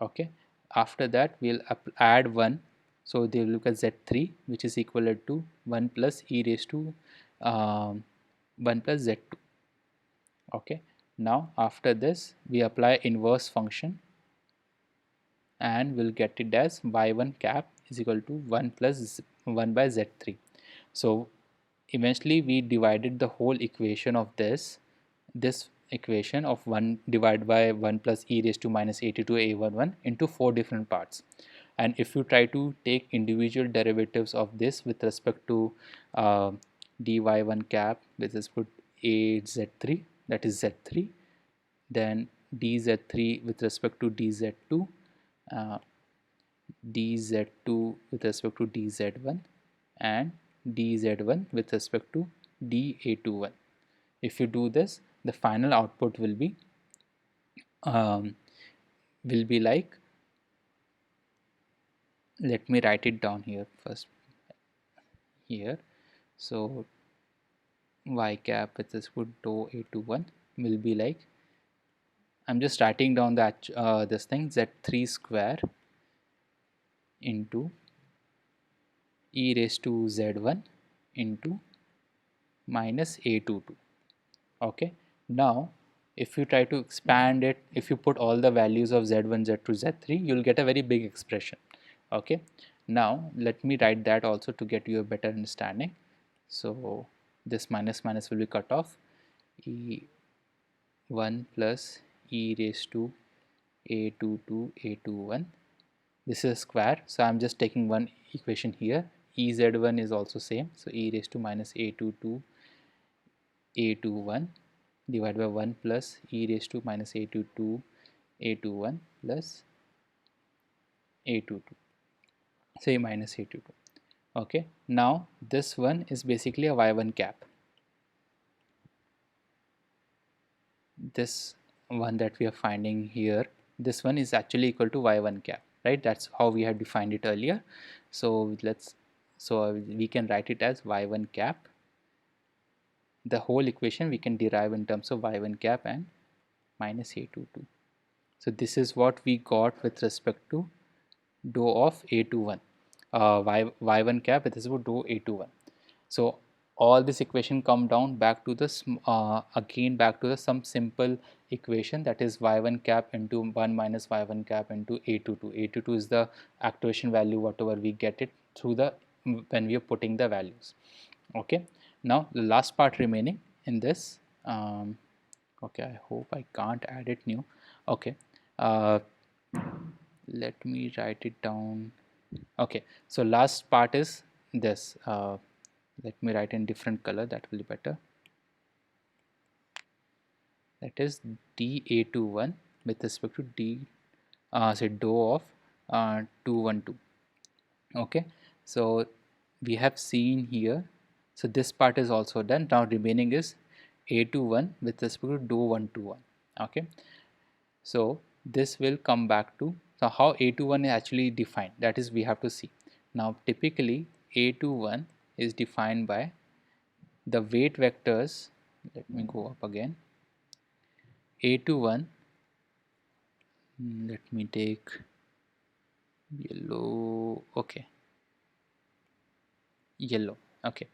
Okay, after that we'll add 1, so they will look at z3, which is equal to 1 plus e raised to 1 plus z2. Okay, now after this we apply inverse function, and we'll get it as y1 cap is equal to 1 plus 1 by z3. So eventually we divided the whole equation of this this equation of 1 divided by 1 plus e raised to minus a2 a11 into 4 different parts. And if you try to take individual derivatives of this with respect to uh, dy1 cap with respect to az3, that is z3, then dz3 with respect to dz2, uh, dz2 with respect to dz1, and dz1 with respect to da21. If you do this, the final output um, will be like, let me write it down here first here. So y cap with respect to a21 will be like, I'm just writing down that this thing, z3 square into e raised to z1 into minus a22. Okay, now if you try to expand it, if you put all the values of z1 z2 z3, you'll get a very big expression. Okay, now let me write that also to get you a better understanding. So this minus minus will be cut off, e1 plus e raised to a22 a21, this is a square, so I'm just taking one equation here. Ez1 is also same, so e raised to minus a22 a21 divided by 1 plus e raised to minus a22 a21 plus a22, say minus a22. Okay, now this one is basically a y1 cap. This one that we are finding here, this one is actually equal to y1 cap, right? That's how we had defined it earlier. So we can write it as y1 cap. The whole equation we can derive in terms of y1 cap and minus a22. So this is what we got with respect to dou of a21, y1 cap with respect to dou a21. So all this equation come down back to this again back to the some simple equation, that is y1 cap into 1 minus y1 cap into a22. a22 is the activation value whatever we get it through the when we are putting the values. Okay, now the last part remaining in this, okay, I hope I can't add it new. Okay, uh, let me write it down. Okay, so last part is this, let me write in different color, that will be better. That is da21 with respect to say dou of 212. Okay, so we have seen here, so this part is also done. Now remaining is a21 with respect to dou 121. Okay, so this will come back to, so how a21 is actually defined, that is we have to see. Now typically a21 is defined by the weight vectors. Let me go up again. A21, let me take yellow. Okay, yellow. Okay,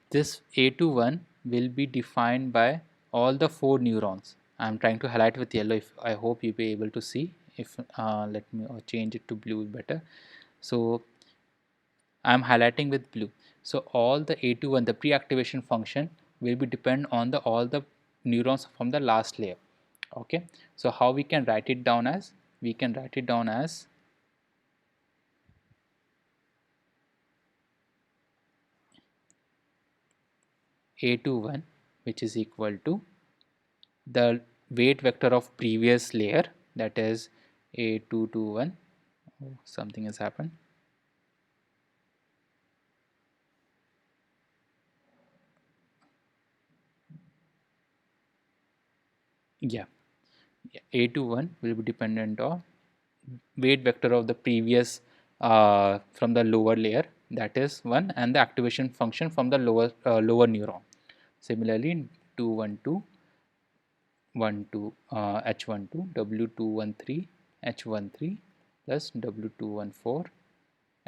this A21 will be defined by all the 4 neurons. I'm trying to highlight with yellow, if I hope you'll be able to see. If let me change it to blue better. So I'm highlighting with blue. So all the A21, the pre-activation function will be depend on the all the neurons from the last layer. Okay, so how we can write it down as, we can write it down as A21, which is equal to the weight vector of previous layer, that is A221. Oh, something has happened. Yeah, A21 will be dependent on weight vector of the previous from the lower layer, that is 1, and the activation function from the lower neuron. Similarly, 212 12 H12 W213 H13 plus W214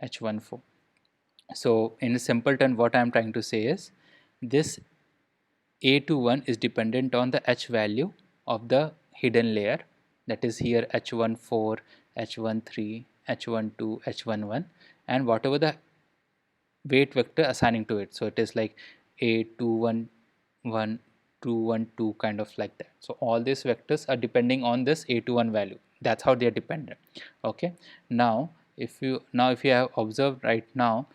H14. So in a simple term, what I am trying to say is this A21 is dependent on the H value of the hidden layer, that is here H14, H13, H12, H11, and whatever the weight vector assigning to it. So it is like A211 212, kind of like that. So all these vectors are depending on this a21 value. That's how they are dependent. Okay, now if you have observed right now,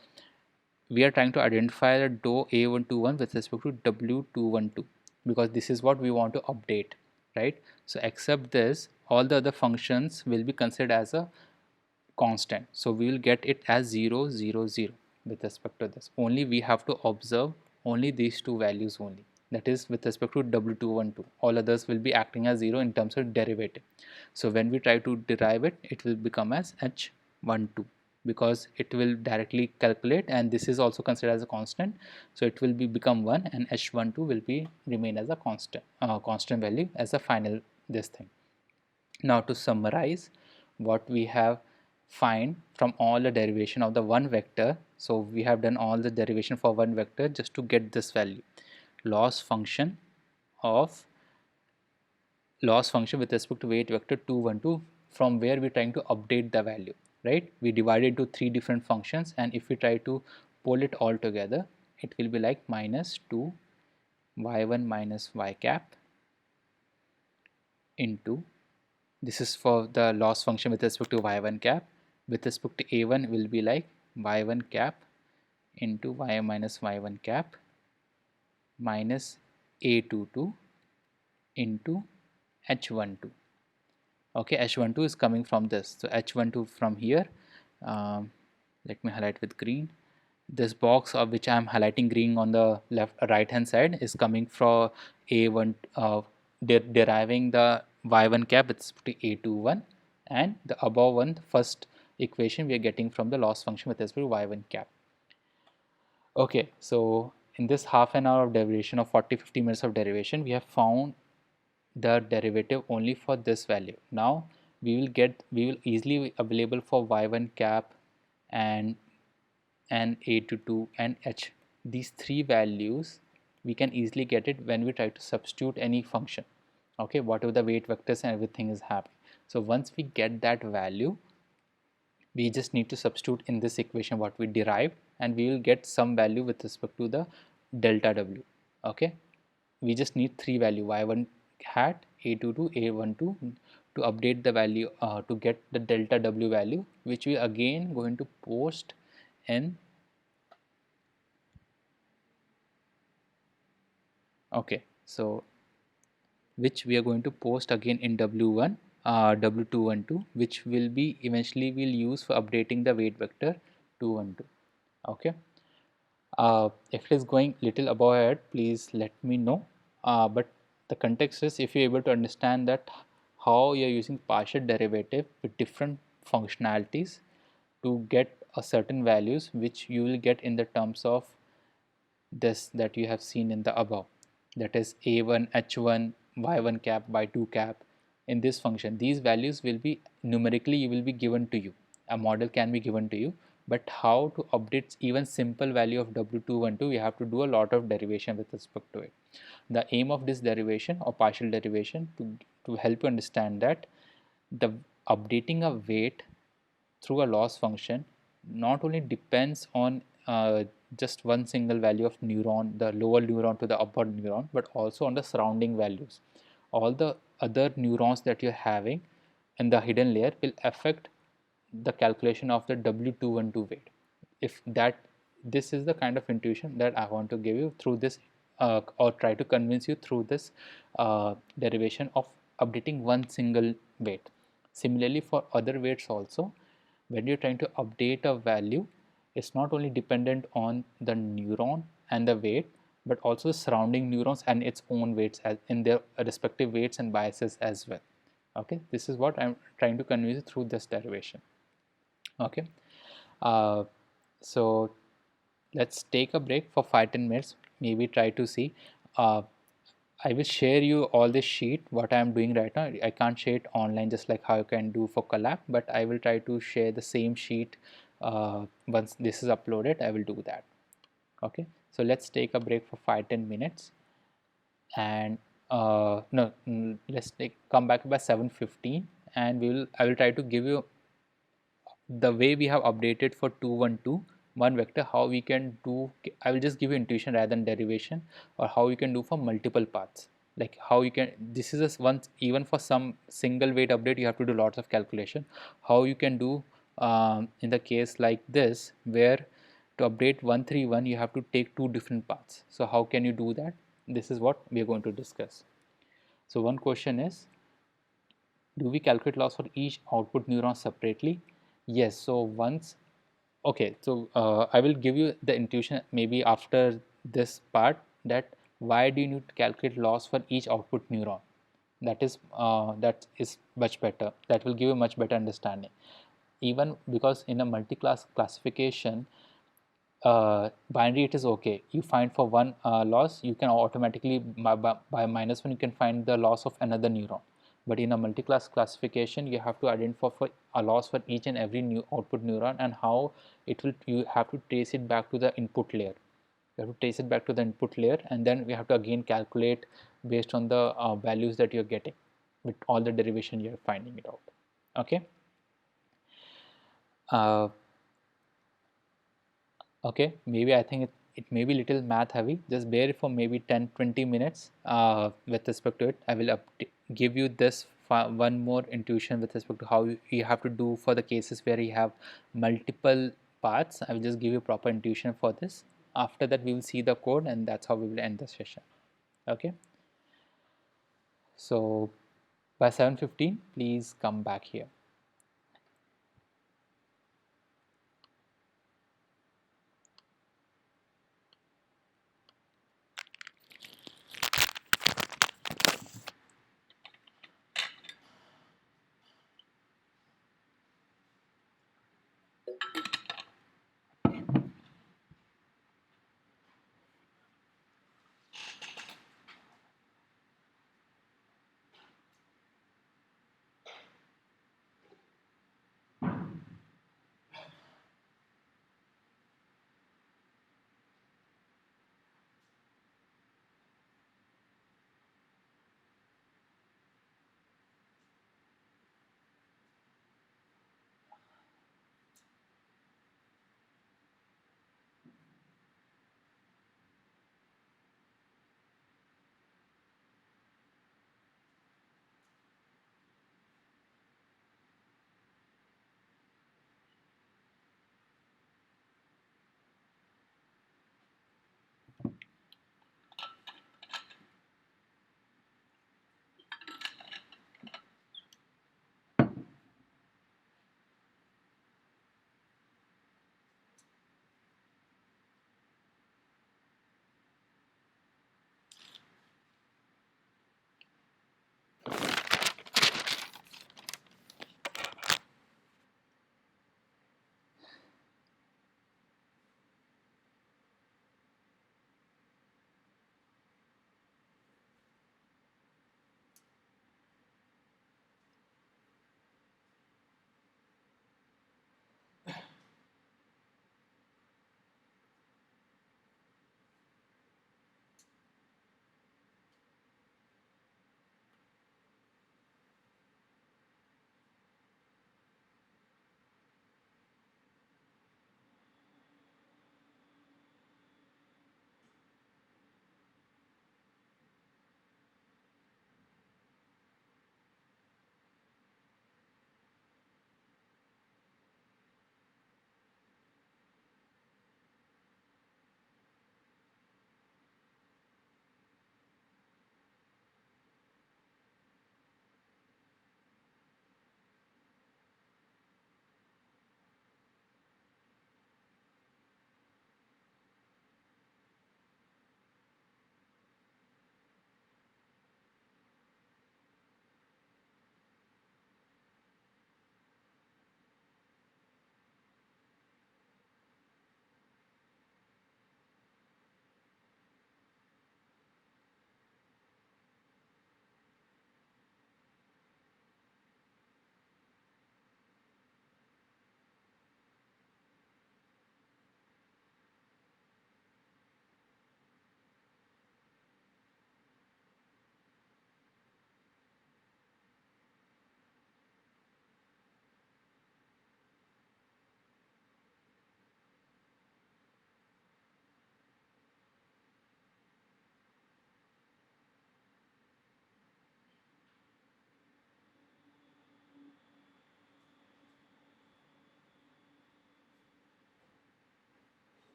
we are trying to identify the dou a121 with respect to w212, because this is what we want to update, right? So except this, all the other functions will be considered as a constant, so we will get it as 0 0 0 with respect to this. Only we have to observe only these two values only, that is with respect to w212. All others will be acting as 0 in terms of derivative. So when we try to derive it, it will become as h12, because it will directly calculate, and this is also considered as a constant, so it will be become 1, and h12 will be remain as a constant value as a final this thing. Now to summarize what we have find from all the derivation of the one vector, so we have done all the derivation for one vector just to get this value, loss function of loss function with respect to weight vector 212, from where we're trying to update the value, right? We divided into three different functions, and if we try to pull it all together, it will be like minus 2 y1 minus y cap into, this is for the loss function with respect to y1 cap, with respect to a1 will be like y1 cap into y minus y1 cap minus a22 into h12. Okay, h12 is coming from this, so h12 from here, let me highlight with green. This box of which I am highlighting green on the left right hand side is coming from a1, deriving the y1 cap with respect to a21, and the above one, the first equation, we are getting from the loss function with respect to y1 cap. Okay, so in this half an hour of derivation, of 40-50 minutes of derivation, we have found the derivative only for this value. Now we will easily available for y1 cap and a22 and h. These three values we can easily get it when we try to substitute any function. Okay, whatever the weight vectors and everything is happening. So once we get that value, we just need to substitute in this equation what we derived, and we will get some value with respect to the delta w. Okay, we just need three value, y1 hat, a22, a12, to update the value, to get the delta w value, which we again going to post in, okay, so which we are going to post again in w1, w212, which will be eventually we'll use for updating the weight vector 212. Okay, if it is going little above head, please let me know, but the context is, if you're able to understand that how you're using partial derivative with different functionalities to get a certain values which you will get in the terms of this that you have seen in the above, that is a1 h1 y1 cap y2 cap. In this function, these values will be numerically you will be given to you, a model can be given to you, but how to update even simple value of w212, we have to do a lot of derivation with respect to it. The aim of this derivation or partial derivation to help you understand that the updating a weight through a loss function not only depends on just one single value of neuron, the lower neuron to the upper neuron, but also on the surrounding values. All the other neurons that you're having in the hidden layer will affect the calculation of the W212 weight. If that, this is the kind of intuition that I want to give you through this, or try to convince you through this derivation of updating one single weight. Similarly, for other weights also, when you're trying to update a value, it's not only dependent on the neuron and the weight, but also the surrounding neurons and its own weights as in their respective weights and biases as well. Okay, this is what I'm trying to convey through this derivation. Okay, uh, so let's take a break for 5-10 minutes, maybe try to see, uh, I will share you all this sheet what I am doing right now. I can't share it online just like how you can do for collab, but I will try to share the same sheet once this is uploaded. I will do that. Okay, so let's take a break for 5-10 minutes, and no, let's come back by 7:15, and I will try to give you the way we have updated for 212 one vector, how we can do, I will just give you intuition rather than derivation, or how you can do for multiple paths. Like how you can, this is a once, even for some single weight update you have to do lots of calculation. How you can do in the case like this, where to update 131 you have to take two different paths. So how can you do that? This is what we are going to discuss. So one question is, do we calculate loss for each output neuron separately? Yes. So once, okay, so I will give you the intuition maybe after this part, that why do you need to calculate loss for each output neuron. That is much better. That will give you much better understanding. Even because in a multi-class classification, binary it is okay. You find for one loss, you can automatically by -1 you can find the loss of another neuron. But in a multi-class classification, you have to identify for a loss for each and every new output neuron, and how it will, you have to trace it back to the input layer. You have to trace it back to the input layer, and then we have to again calculate based on the values that you're getting with all the derivation you're finding it out. Okay. Uh, Okay, maybe I think it may be little math heavy. Just bear it for maybe 10-20 minutes with respect to it. I will give you this one more intuition with respect to how you have to do for the cases where you have multiple paths. I will just give you proper intuition for this. After that, we will see the code, and that's how we will end the session. Okay, so by 7:15, please come back here.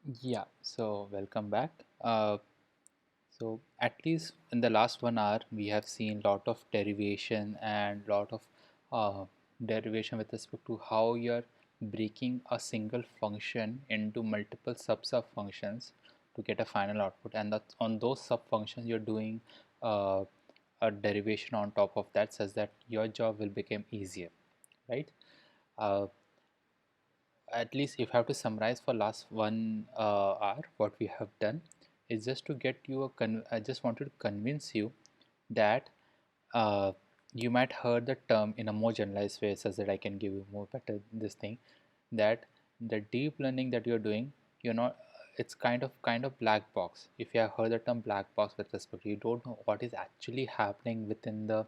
Yeah, so welcome back. So at least in the last 1 hour, we have seen lot of derivation and lot of derivation with respect to how you're breaking a single function into multiple sub functions to get a final output, and that on those sub functions you're doing uh, a derivation on top of that, such that your job will become easier, right? Uh, at least if I have to summarize for last 1 hour, what we have done is just to get you I just wanted to convince you that uh, you might heard the term in a more generalized way, such that I can give you more better this thing, that the deep learning that you're doing, you're not it's kind of black box. If you have heard the term black box with respect, you don't know what is actually happening within the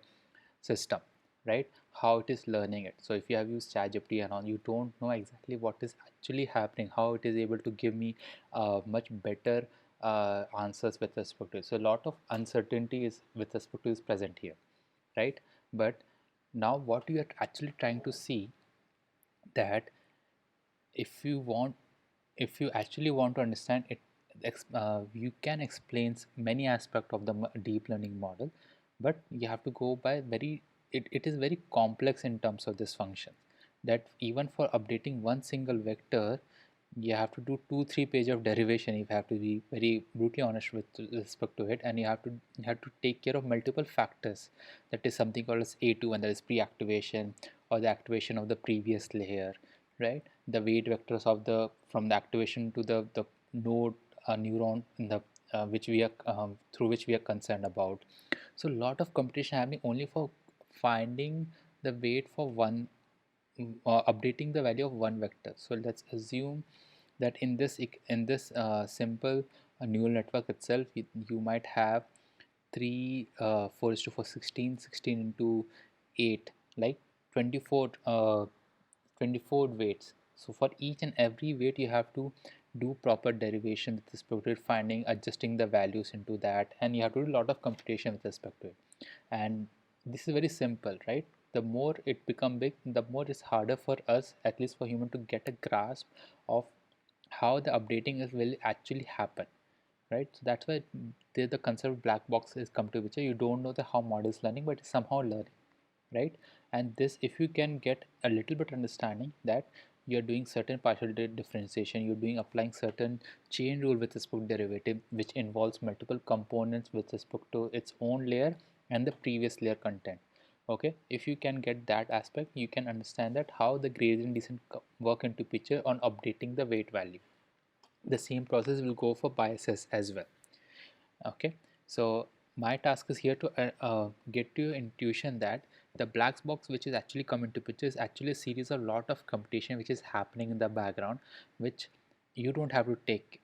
system, right? How it is learning it. So if you have used ChatGPT and all, you don't know exactly what is actually happening, how it is able to give me much better answers with respect to it. So a lot of uncertainty is with respect to is present here, right? But now what you are actually trying to see, that if you want if you actually want to understand it, you can explain many aspects of the deep learning model, but you have to go by it is very complex in terms of this function, that even for updating one single vector you have to do 2-3 page of derivation, if you have to be very brutally honest with respect to it, and you have to take care of multiple factors. That is something called as A2, and that is pre-activation or the activation of the previous layer, right? The weight vectors of the from the activation to the node neuron in the which we are through which we are concerned about. So a lot of computation happening only for finding the weight for one, updating the value of one vector. So let's assume that in this simple neural network itself, you might have 3 4 is to 4 16 16 into 8, like 24 24 weights. So for each and every weight you have to do proper derivation with respect to it, finding, adjusting the values into that, and you have to do a lot of computation with respect to it. And this is very simple, right? The more it become big, the more it's harder for us, at least for human, to get a grasp of how the updating is will actually happen, right? So that's why the concept of black box is come to picture. You don't know the how model is learning, but it's somehow learning, right? And this, if you can get a little bit understanding that you're doing certain partial differentiation, you're doing applying certain chain rule with respect to derivative, which involves multiple components with respect to its own layer and the previous layer content. Okay, if you can get that aspect, you can understand that how the gradient descent work into picture on updating the weight value. The same process will go for biases as well. Okay, so my task is here to get to your intuition that the black box which is actually coming to picture is actually a series of lot of computation which is happening in the background, which you don't have to take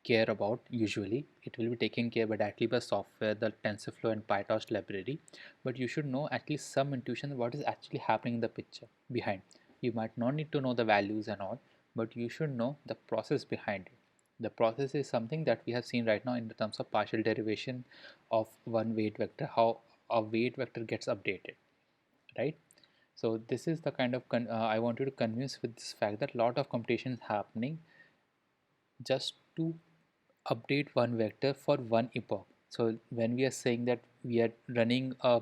care about. Usually it will be taken care by directly by software, the TensorFlow and PyTorch library, but you should know at least some intuition what is actually happening in the picture behind. You might not need to know the values and all, but you should know the process behind it. The process is something that we have seen right now in the terms of partial derivation of one weight vector, how a weight vector gets updated, right? So this is the kind of I wanted to convince with this fact that lot of computation is happening just to update one vector for one epoch. So when we are saying that we are running a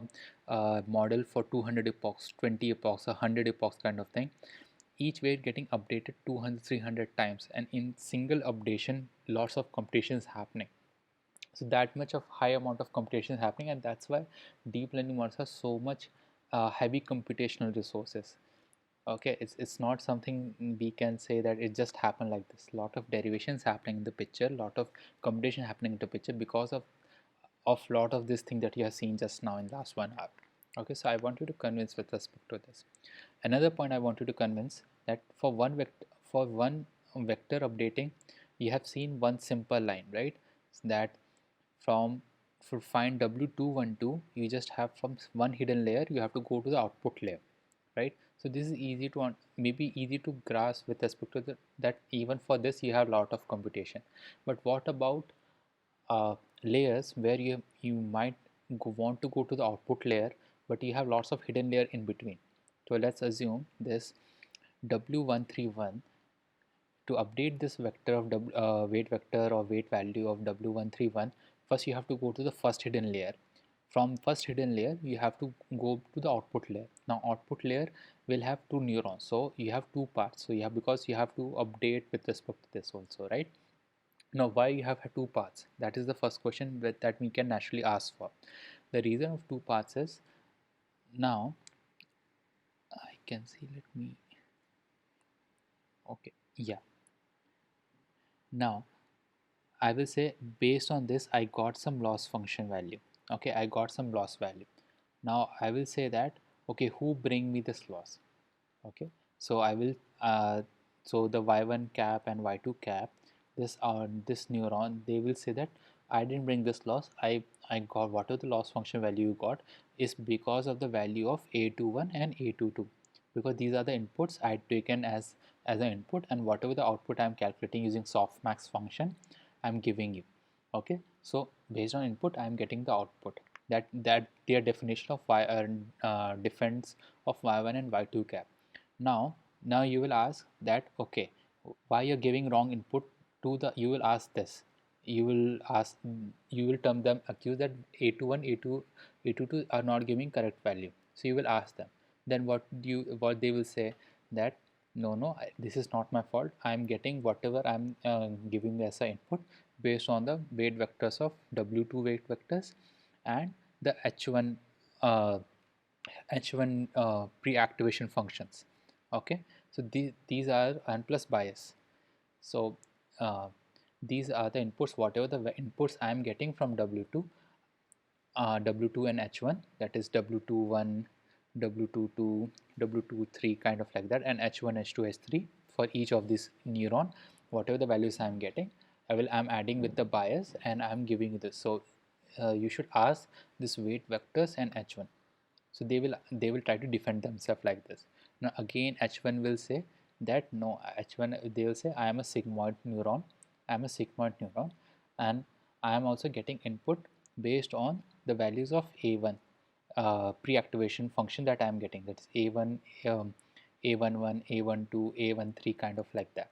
model for 200 epochs, 20 epochs, 100 epochs kind of thing, each weight getting updated 200 300 times, and in single updation lots of computation is happening. So that much of high amount of computation is happening, and that's why deep learning models have so much heavy computational resources. Okay, it's not something we can say that it just happened like this. Lot of derivations happening in the picture, lot of computation happening in the picture because of lot of this thing that you have seen just now in last 1 hour. Okay, so I want you to convince with respect to this. Another point I want you to convince that for one vector updating, you have seen one simple line, right? That from for find W212, you just have from one hidden layer, you have to go to the output layer, right? So this is easy to maybe easy to grasp with respect to that even for this you have a lot of computation. But what about layers where you might want to go to the output layer, but you have lots of hidden layer in between? So let's assume this W131 to update this vector of weight vector or weight value of W131, first you have to go to the first hidden layer. From first hidden layer, you have to go to the output layer. Now output layer will have two neurons, so you have two parts. So you have, because you have to update with respect to this also, right? Now why you have two parts? That is the first question that we can naturally ask for. The reason of two parts is, now I can see, let me, okay, yeah. Now I will say, based on this I got some loss function value. Okay, I got some loss value. Now I will say that, okay, who bring me this loss? Okay, so I will so the y1 cap and y2 cap, this neuron, they will say that I didn't bring this loss. I got whatever the loss function value you got is because of the value of a21 and a22, because these are the inputs I had taken as an input, and whatever the output I am calculating using softmax function I am giving you. Okay, so based on input I am getting the output. That their definition of difference of y1 and y2 cap. Now you will ask that, okay, why you're giving wrong input to the, you will ask this, you will ask, you will term them, accuse that a21 a22 are not giving correct value. So you will ask them, then what they will say, that no, this is not my fault, I am getting whatever I am giving as an input based on the weight vectors of w2 weight vectors and the h1 pre-activation functions. Okay, so these are, and plus bias. So uh, these are the inputs, whatever the inputs I am getting from w2, w2 and h1, that is w21 w22 w23 kind of like that, and h1 h2 h3 for each of these neuron, whatever the values I am getting, I'm adding with the bias and I'm giving you this. So you should ask this weight vectors and h1. So they will try to defend themselves like this. Now again h1 will say that, no, h1, they will say, I am a sigmoid neuron, and I am also getting input based on the values of a1 pre-activation function that I am getting, that is a1, a11, a12, a13 kind of like that.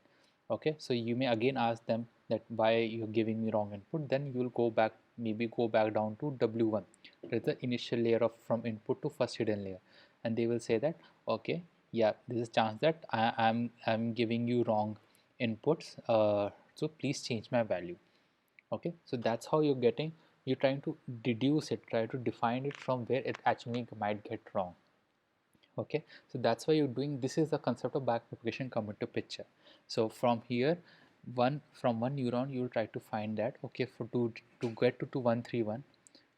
Okay, so you may again ask them that why you're giving me wrong input, then you will go back, maybe go back down to w1, that is the initial layer of from input to first hidden layer, and they will say that, okay, yeah, there's a chance that I'm giving you wrong inputs, so please change my value. Okay, so that's how you're trying to deduce it, try to define it from where it actually might get wrong. Okay, so that's why you're doing, this is the concept of backpropagation come into picture. So from here, from one neuron you will try to find that, okay, for to get to 131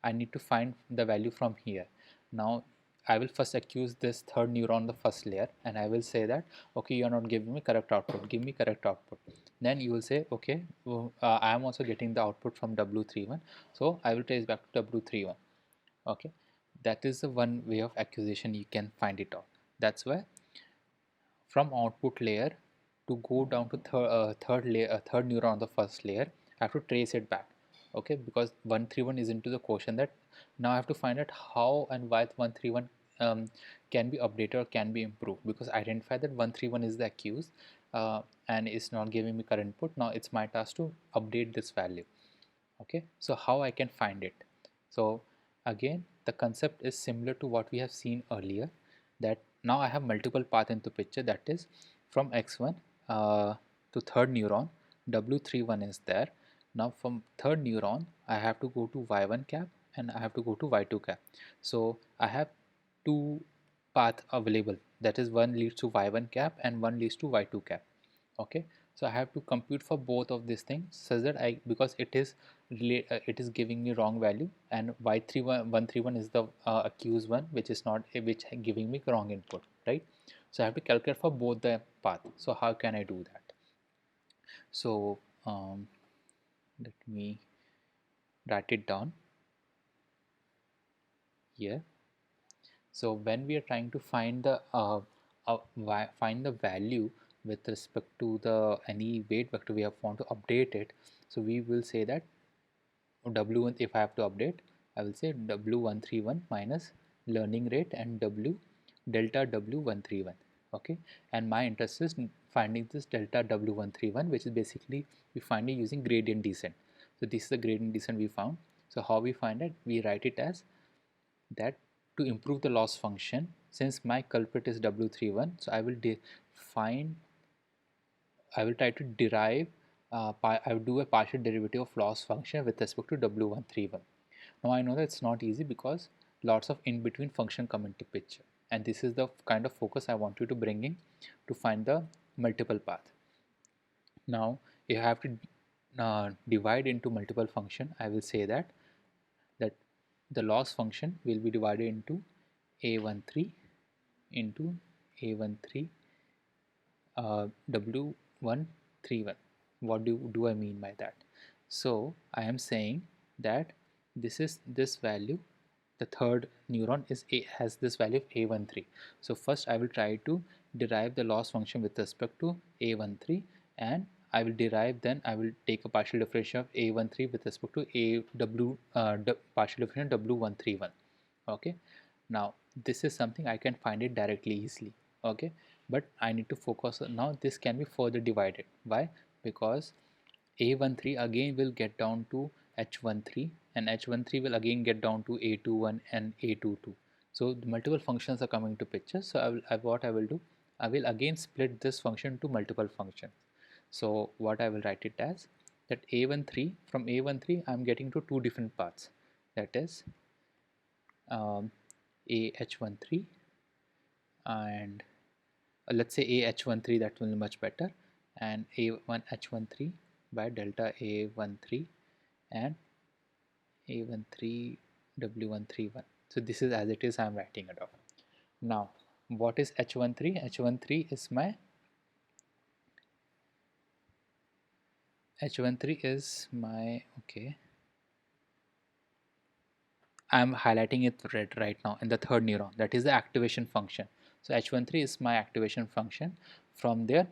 I need to find the value from here. Now I will first accuse this third neuron, the first layer, and I will say that, okay, you are not giving me correct output, give me correct output. Then you will say, okay, I am also getting the output from w31, so I will trace back to w31. Okay, that is the one way of accusation you can find it out. That's why from output layer to go down to third layer, third neuron on the first layer, I have to trace it back. Okay, because 131 is into the quotient, that now I have to find out how and why 131 can be updated or can be improved, because I identify that 131 is the accused and it's not giving me current input. Now it's my task to update this value. Okay, so how I can find it? So again, the concept is similar to what we have seen earlier, that now I have multiple path into picture, that is from x1 to third neuron, w31 is there. Now from third neuron I have to go to y1 cap and I have to go to y2 cap. So I have two path available, that is one leads to y1 cap and one leads to y2 cap. Okay, so I have to compute for both of these things such that because it is giving me wrong value, and y31 is the accused one, which is not which giving me wrong input, right? So I have to calculate for both the path. So how can I do that? So let me write it down here. So when we are trying to find the find the value with respect to the any weight vector we have want to update it, so we will say that w1, if I have to update, I will say w131 minus learning rate and w delta w131. Okay, and my interest is finding this delta W131, which is basically we find it using gradient descent. So this is the gradient descent we found. So how we find it? We write it as that to improve the loss function, since my culprit is W31, so I will try to derive, I will do a partial derivative of loss function with respect to W131. Now I know that it's not easy because lots of in-between function come into picture, and this is the kind of focus I want you to bring in to find the multiple path. Now you have to divide into multiple function. I will say that the loss function will be divided into A13 into A13 W131. What do I mean by that? So I am saying that this value, the third neuron has this value of A13. So first I will try to derive the loss function with respect to A13, and I will derive, then I will take a partial differential of A13 with respect to partial differential W131. Okay, now this is something I can find it directly easily. Okay, but I need to focus on, now this can be further divided. Why? Because A13 again will get down to H13, and H13 will again get down to A21 and A22. So the multiple functions are coming to picture. So what I will do, I will again split this function to multiple functions. So what I will write it as, that A13, from A13 I am getting to two different paths, that is AH13 and let's say AH13, that will be much better, and A1H13 by delta A13 and A13 W131. So this is as it is, I am writing it off. Now what is H13? H13 is my okay, I'm highlighting it red right now in the third neuron, that is the activation function. So H13 is my activation function. From there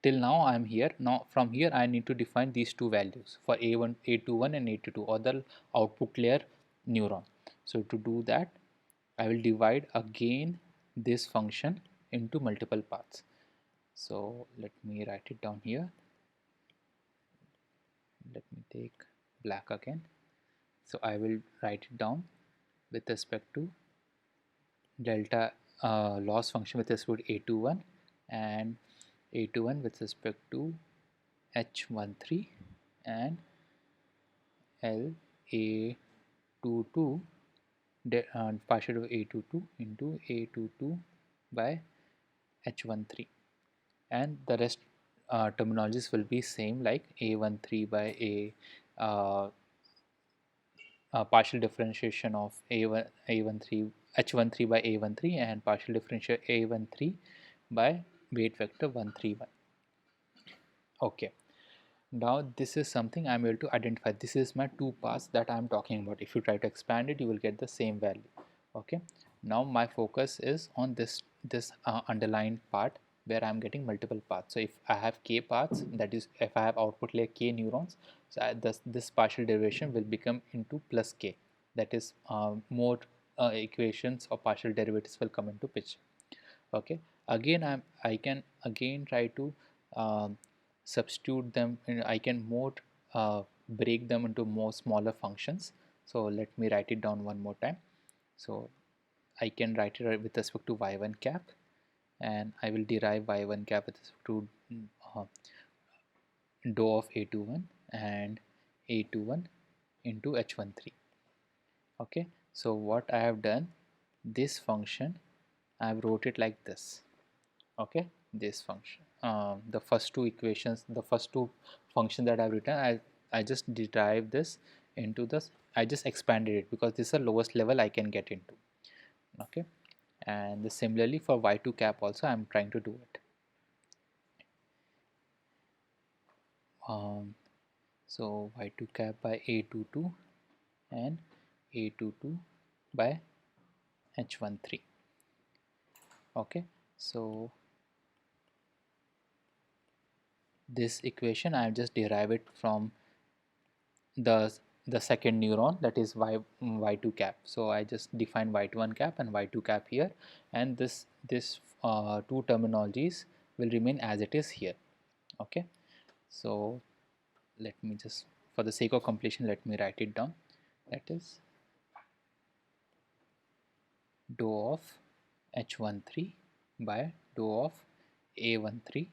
till now I am here. Now from here I need to define these two values for A1, A21 and A22, or the output layer neuron. So to do that I will divide again this function into multiple paths. So let me write it down here. Let me take black again. So I will write it down with respect to delta loss function with respect to A21 and A21 with respect to H13 and LA22 partial of A22 into A22 by H13, and the rest terminologies will be same, like A13 by uh, partial differentiation of A13 H13 by A13 and partial differential A13 by weight vector 131. Okay, now this is something I'm able to identify. This is my two paths that I'm talking about. If you try to expand it, you will get the same value. Okay, now my focus is on this underlined part where I'm getting multiple paths. So if I have k paths, that is if I have output layer k neurons, so this partial derivation will become into plus k. That is more equations or partial derivatives will come into picture. Okay, again I can again try to substitute them, and I can more break them into more smaller functions. So let me write it down one more time. So I can write it with respect to y1 cap, and I will derive y1 cap with respect to uh, dou of a21 and a21 into h13. Okay, so what I have done, this function I have wrote it like this. Okay, this function, the first two equations, the first two functions that I've written, I just derived this into this, I just expanded it because this is the lowest level I can get into. Okay, and similarly for y2 cap also I'm trying to do it. So y2 cap by a22 and a22 by h13. Okay, so this equation I just derived it from the second neuron, that is y2 cap. So I just define y21 cap and y2 cap here, and this two terminologies will remain as it is here. Okay, so let me just, for the sake of completion, let me write it down. That is dou of h13 by dou of a13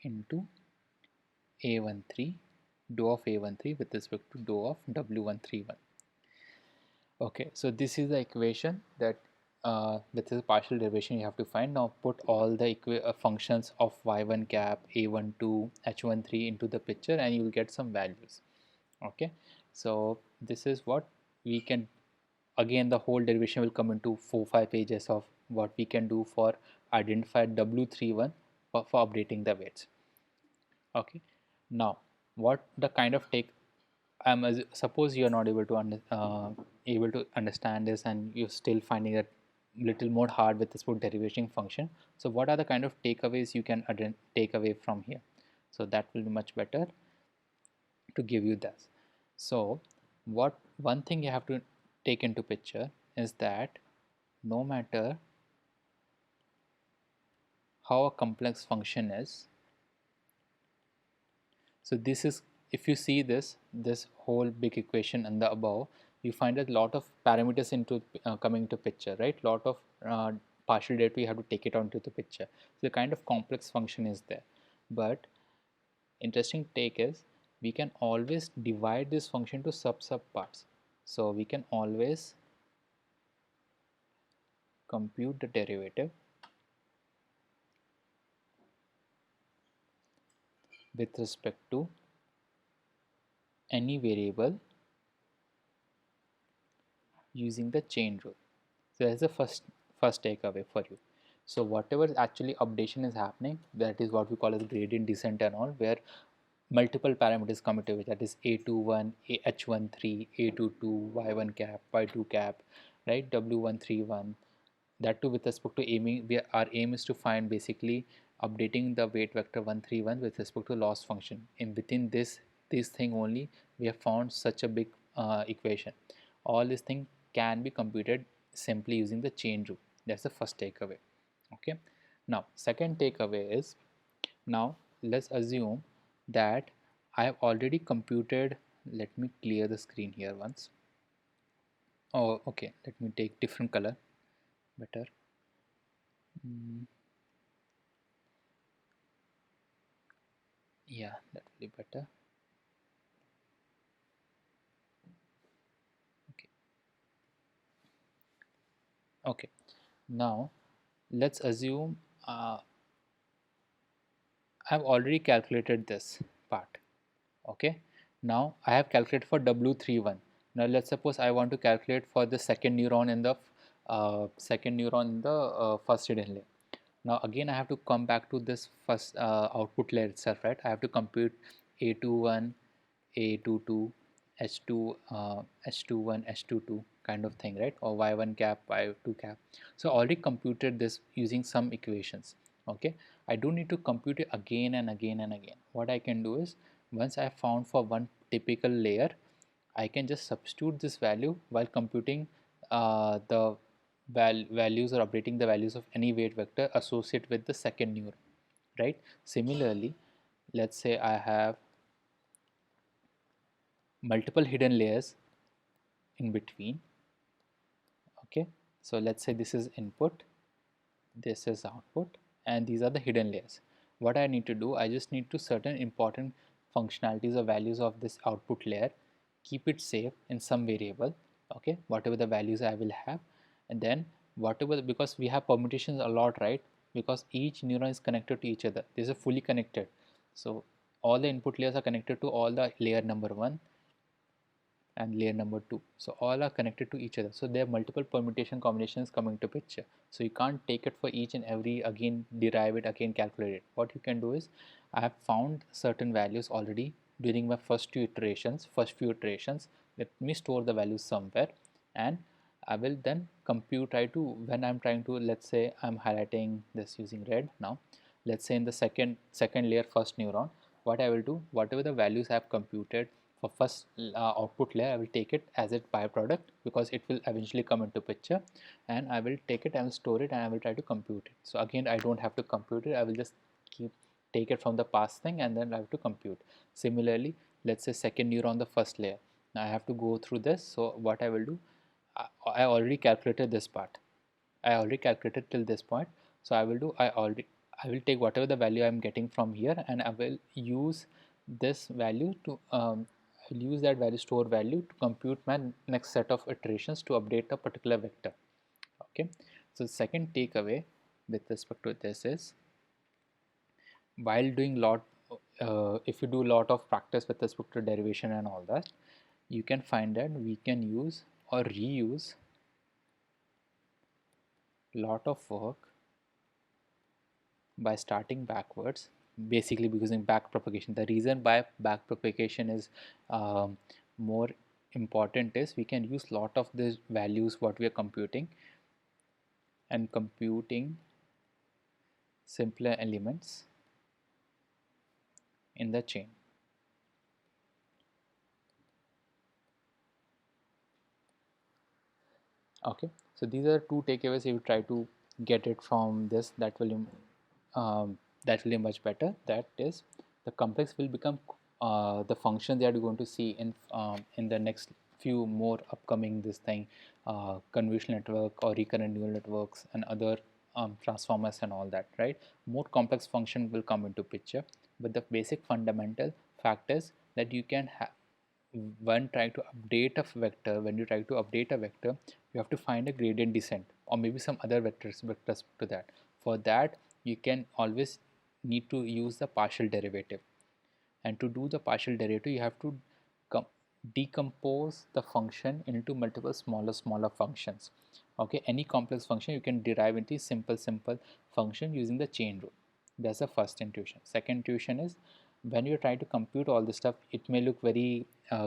into a13 dou of a13 with respect to dou of w131. Okay, so this is the equation that with the partial derivation you have to find. Now put all the functions of y1 cap, a12, h13 into the picture and you will get some values. Okay, so this is what we can, again the whole derivation will come into 4-5 pages of what we can do for identify w31 for updating the weights. Okay, now what the kind of take, suppose you are not able to understand this and you're still finding it little more hard with this whole derivation function. So what are the kind of takeaways you can take away from here? So that will be much better to give you this. So what one thing you have to take into picture is that no matter how a complex function is, so this is, if you see this whole big equation and the above, you find a lot of parameters into coming into picture, right? Lot of partial data you have to take it onto the picture. So the kind of complex function is there, but interesting take is we can always divide this function to sub parts. So we can always compute the derivative with respect to any variable using the chain rule. So that's the first takeaway for you. So whatever actually updation is happening, that is what we call as gradient descent and all, where multiple parameters come into it. That is a21, h13, a22, y1 cap, y2 cap, right? w131. That too with respect to aiming, our aim is to find basically updating the weight vector 131 with respect to loss function. In within this thing only, we have found such a big equation. All these things can be computed simply using the chain rule. That's the first takeaway. Okay, now second takeaway is, now let's assume that I have already computed, let me clear the screen here once. Oh, okay, let me take different color, better. Yeah, that will be better. Okay, okay, now let's assume I've already calculated this part. Okay, now I have calculated for W31. Now let's suppose I want to calculate for the second neuron in the first hidden layer. Now again I have to come back to this first output layer itself, right? I have to compute A21, A22, H2, H21, H22 kind of thing, right? Or Y1 cap, Y2 cap. So I already computed this using some equations. Okay, I don't need to compute it again and again and again. What I can do is, once I found for one typical layer, I can just substitute this value while computing the values or updating the values of any weight vector associated with the second neuron, right? Similarly, let's say I have multiple hidden layers in between. Okay, so let's say this is input, this is output, and these are the hidden layers. What I need to do, I just need to certain important functionalities or values of this output layer, keep it safe in some variable. Okay, whatever the values I will have, and then whatever, because we have permutations a lot, right? Because each neuron is connected to each other, this is fully connected. So all the input layers are connected to all the layer number 1 and layer number 2, so all are connected to each other, so there are multiple permutation combinations coming to picture. So you can't take it for each and every, again derive it, again calculate it. What you can do is, I have found certain values already during my first few iterations. Let me store the values somewhere, and I will then compute, try to, when I'm trying to, let's say I'm highlighting this using red now, let's say in the second layer first neuron, what I will do, whatever the values I have computed first output layer, I will take it as a byproduct because it will eventually come into picture, and I will take it and store it and I will try to compute it. So again, I don't have to compute it, I will just keep take it from the past thing and then I have to compute. Similarly, let's say second neuron, the first layer. Now I have to go through this. So what I will do, I already calculated this part. I already calculated till this point. So I will take whatever the value I'm getting from here and I will use this value to I'll use that value, store value, to compute my next set of iterations to update a particular vector. Okay. So the second takeaway with respect to this is, while doing if you do a lot of practice with respect to derivation and all that, you can find that we can use or reuse lot of work by starting backwards, basically using backpropagation. The reason why backpropagation is more important is we can use lot of these values what we are computing and computing simpler elements in the chain. Okay, so these are two takeaways. If you try to get it from this, that will be much better. That is, the complex will become the function that you're going to see in the next few more upcoming this thing, convolutional network or recurrent neural networks and other transformers and all that, right? More complex function will come into picture, but the basic fundamental fact is that you can have, when trying to update a vector, when you try to update a vector, you have to find a gradient descent or maybe some other vectors to that. For that, you can always need to use the partial derivative, and to do the partial derivative you have to decompose the function into multiple smaller functions. Okay, any complex function you can derive into simple function using the chain rule. That's the first intuition. Second intuition is, when you're trying to compute all this stuff, it may look very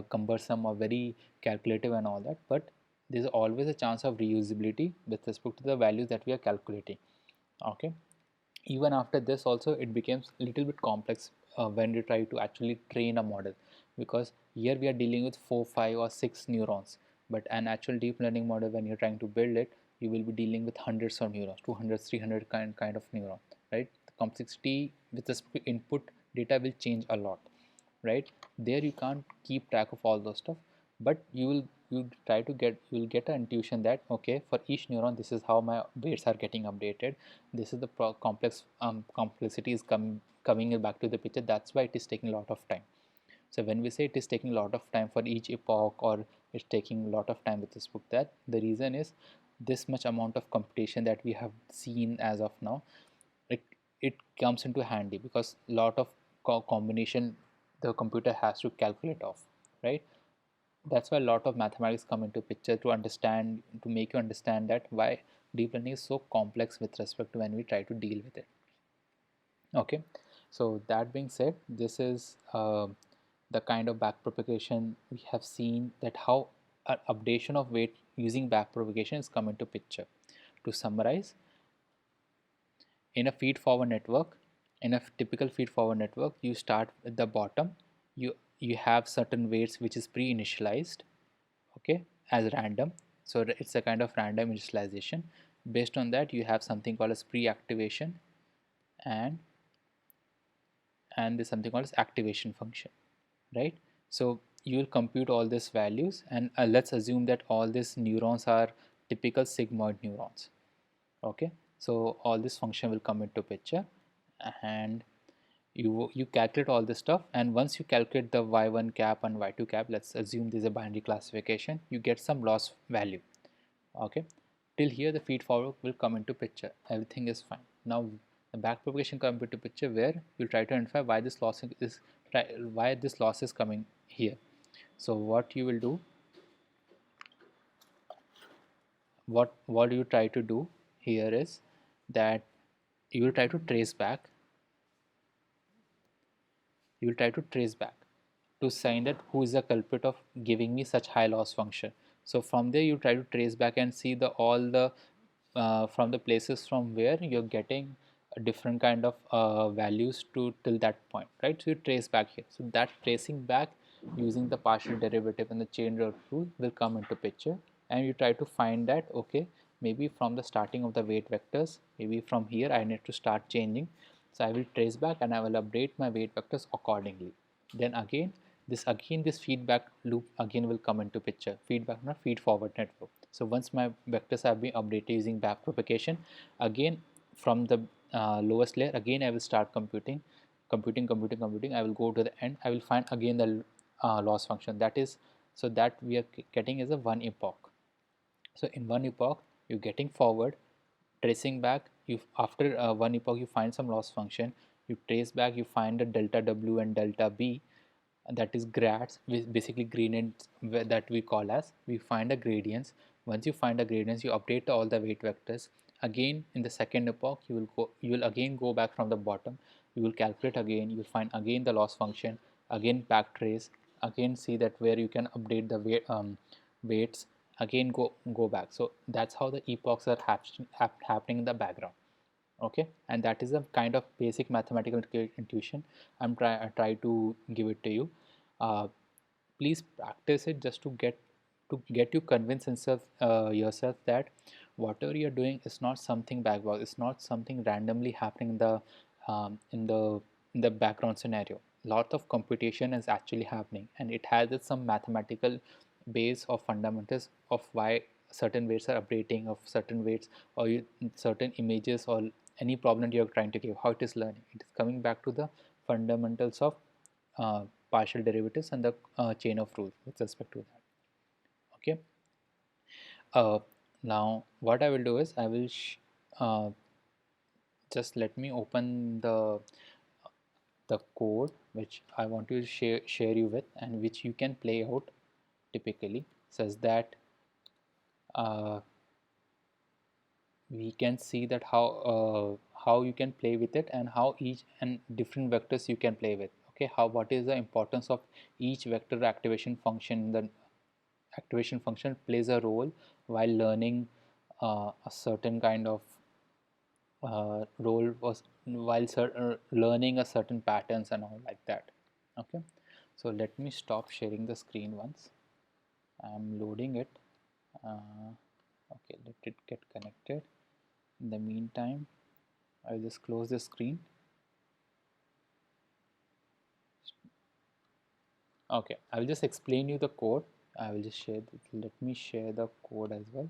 cumbersome or very calculative and all that, but there's always a chance of reusability with respect to the values that we are calculating. Okay, even after this also it becomes a little bit complex when you try to actually train a model, because here we are dealing with 4 5 or 6 neurons, but an actual deep learning model, when you're trying to build it, you will be dealing with hundreds of neurons, 200 300 kind of neuron, right? The complexity with the input data will change a lot, right? There you can't keep track of all those stuff, but you try to get, you will get an intuition that okay, for each neuron this is how my weights are getting updated, this is the complexity is coming back to the picture. That's why it is taking a lot of time. So when we say it is taking a lot of time for each epoch, or it's taking a lot of time with this book, that the reason is this much amount of computation that we have seen as of now, it it comes into handy because a lot of combination the computer has to calculate off, right? That's why a lot of mathematics come into picture to understand, to make you understand that why deep learning is so complex with respect to when we try to deal with it. Okay, so that being said, this is the kind of backpropagation we have seen, that how updation of weight using backpropagation is come into picture. To summarize, in a feed forward network, in a typical feed forward network, you start at the bottom, you have certain weights which is pre-initialized, okay, as random. So it's a kind of random initialization. Based on that, you have something called as pre-activation, and there's something called as activation function, right? So you will compute all these values, and let's assume that all these neurons are typical sigmoid neurons. Okay, so all this function will come into picture, and you calculate all this stuff, and once you calculate the y1 cap and y2 cap, let's assume there's a binary classification, you get some loss value. Okay, till here the feed forward will come into picture, everything is fine. Now the backpropagation come into picture, where you'll try to identify why this loss is coming here. So what you will do, what you try to do here is that you will try to trace back, you will try to trace back to find that who is the culprit of giving me such high loss function. So from there you try to trace back and see the all the from the places from where you're getting a different kind of values to till that point, right? So you trace back here. So that tracing back using the partial derivative and the chain rule will come into picture, and you try to find that, okay, maybe from the starting of the weight vectors, maybe from here I need to start changing. So I will trace back and I will update my weight vectors accordingly. Then again this feedback loop again will come into picture, feedback not feed forward network. So once my vectors have been updated using backpropagation, again from the lowest layer, again I will start computing. I will go to the end, I will find again the loss function. That is, so that we are getting is a one epoch. So in one epoch you're getting forward, tracing back, you after one epoch you find some loss function, you trace back, you find the delta w and delta b, that is grads, basically gradients that we call as, we find the gradients. Once you find the gradients, you update all the weight vectors. Again in the second epoch you will again go back from the bottom, you will calculate again, you will find again the loss function, again back trace, again see that where you can update the weights, again go back. So that's how the epochs are happening in the background. Okay, and that is a kind of basic mathematical intuition I try to give it to you. Please practice it just to get you convince yourself that whatever you're doing is not something backbox, it's not something randomly happening in the background scenario. Lot of computation is actually happening, and it has some mathematical base of fundamentals of why certain weights are updating of certain weights, or certain images, or any problem you're trying to give, how it is learning. It is coming back to the fundamentals of partial derivatives and the chain of rules with respect to that. Okay. uh, Now what I will do is I will just let me open the code which I want to share you with, and which you can play out typically, such that uh, we can see that how you can play with it, and how each and different vectors you can play with. Okay, how what is the importance of each vector activation function. The activation function plays a role while learning a certain kind of role was while learning a certain patterns and all like that. Okay, so let me stop sharing the screen once. I'm loading it. uh, okay, let it get connected. In the meantime, I'll just close the screen. Okay, I will just explain you the code. I will just share let me share the code as well.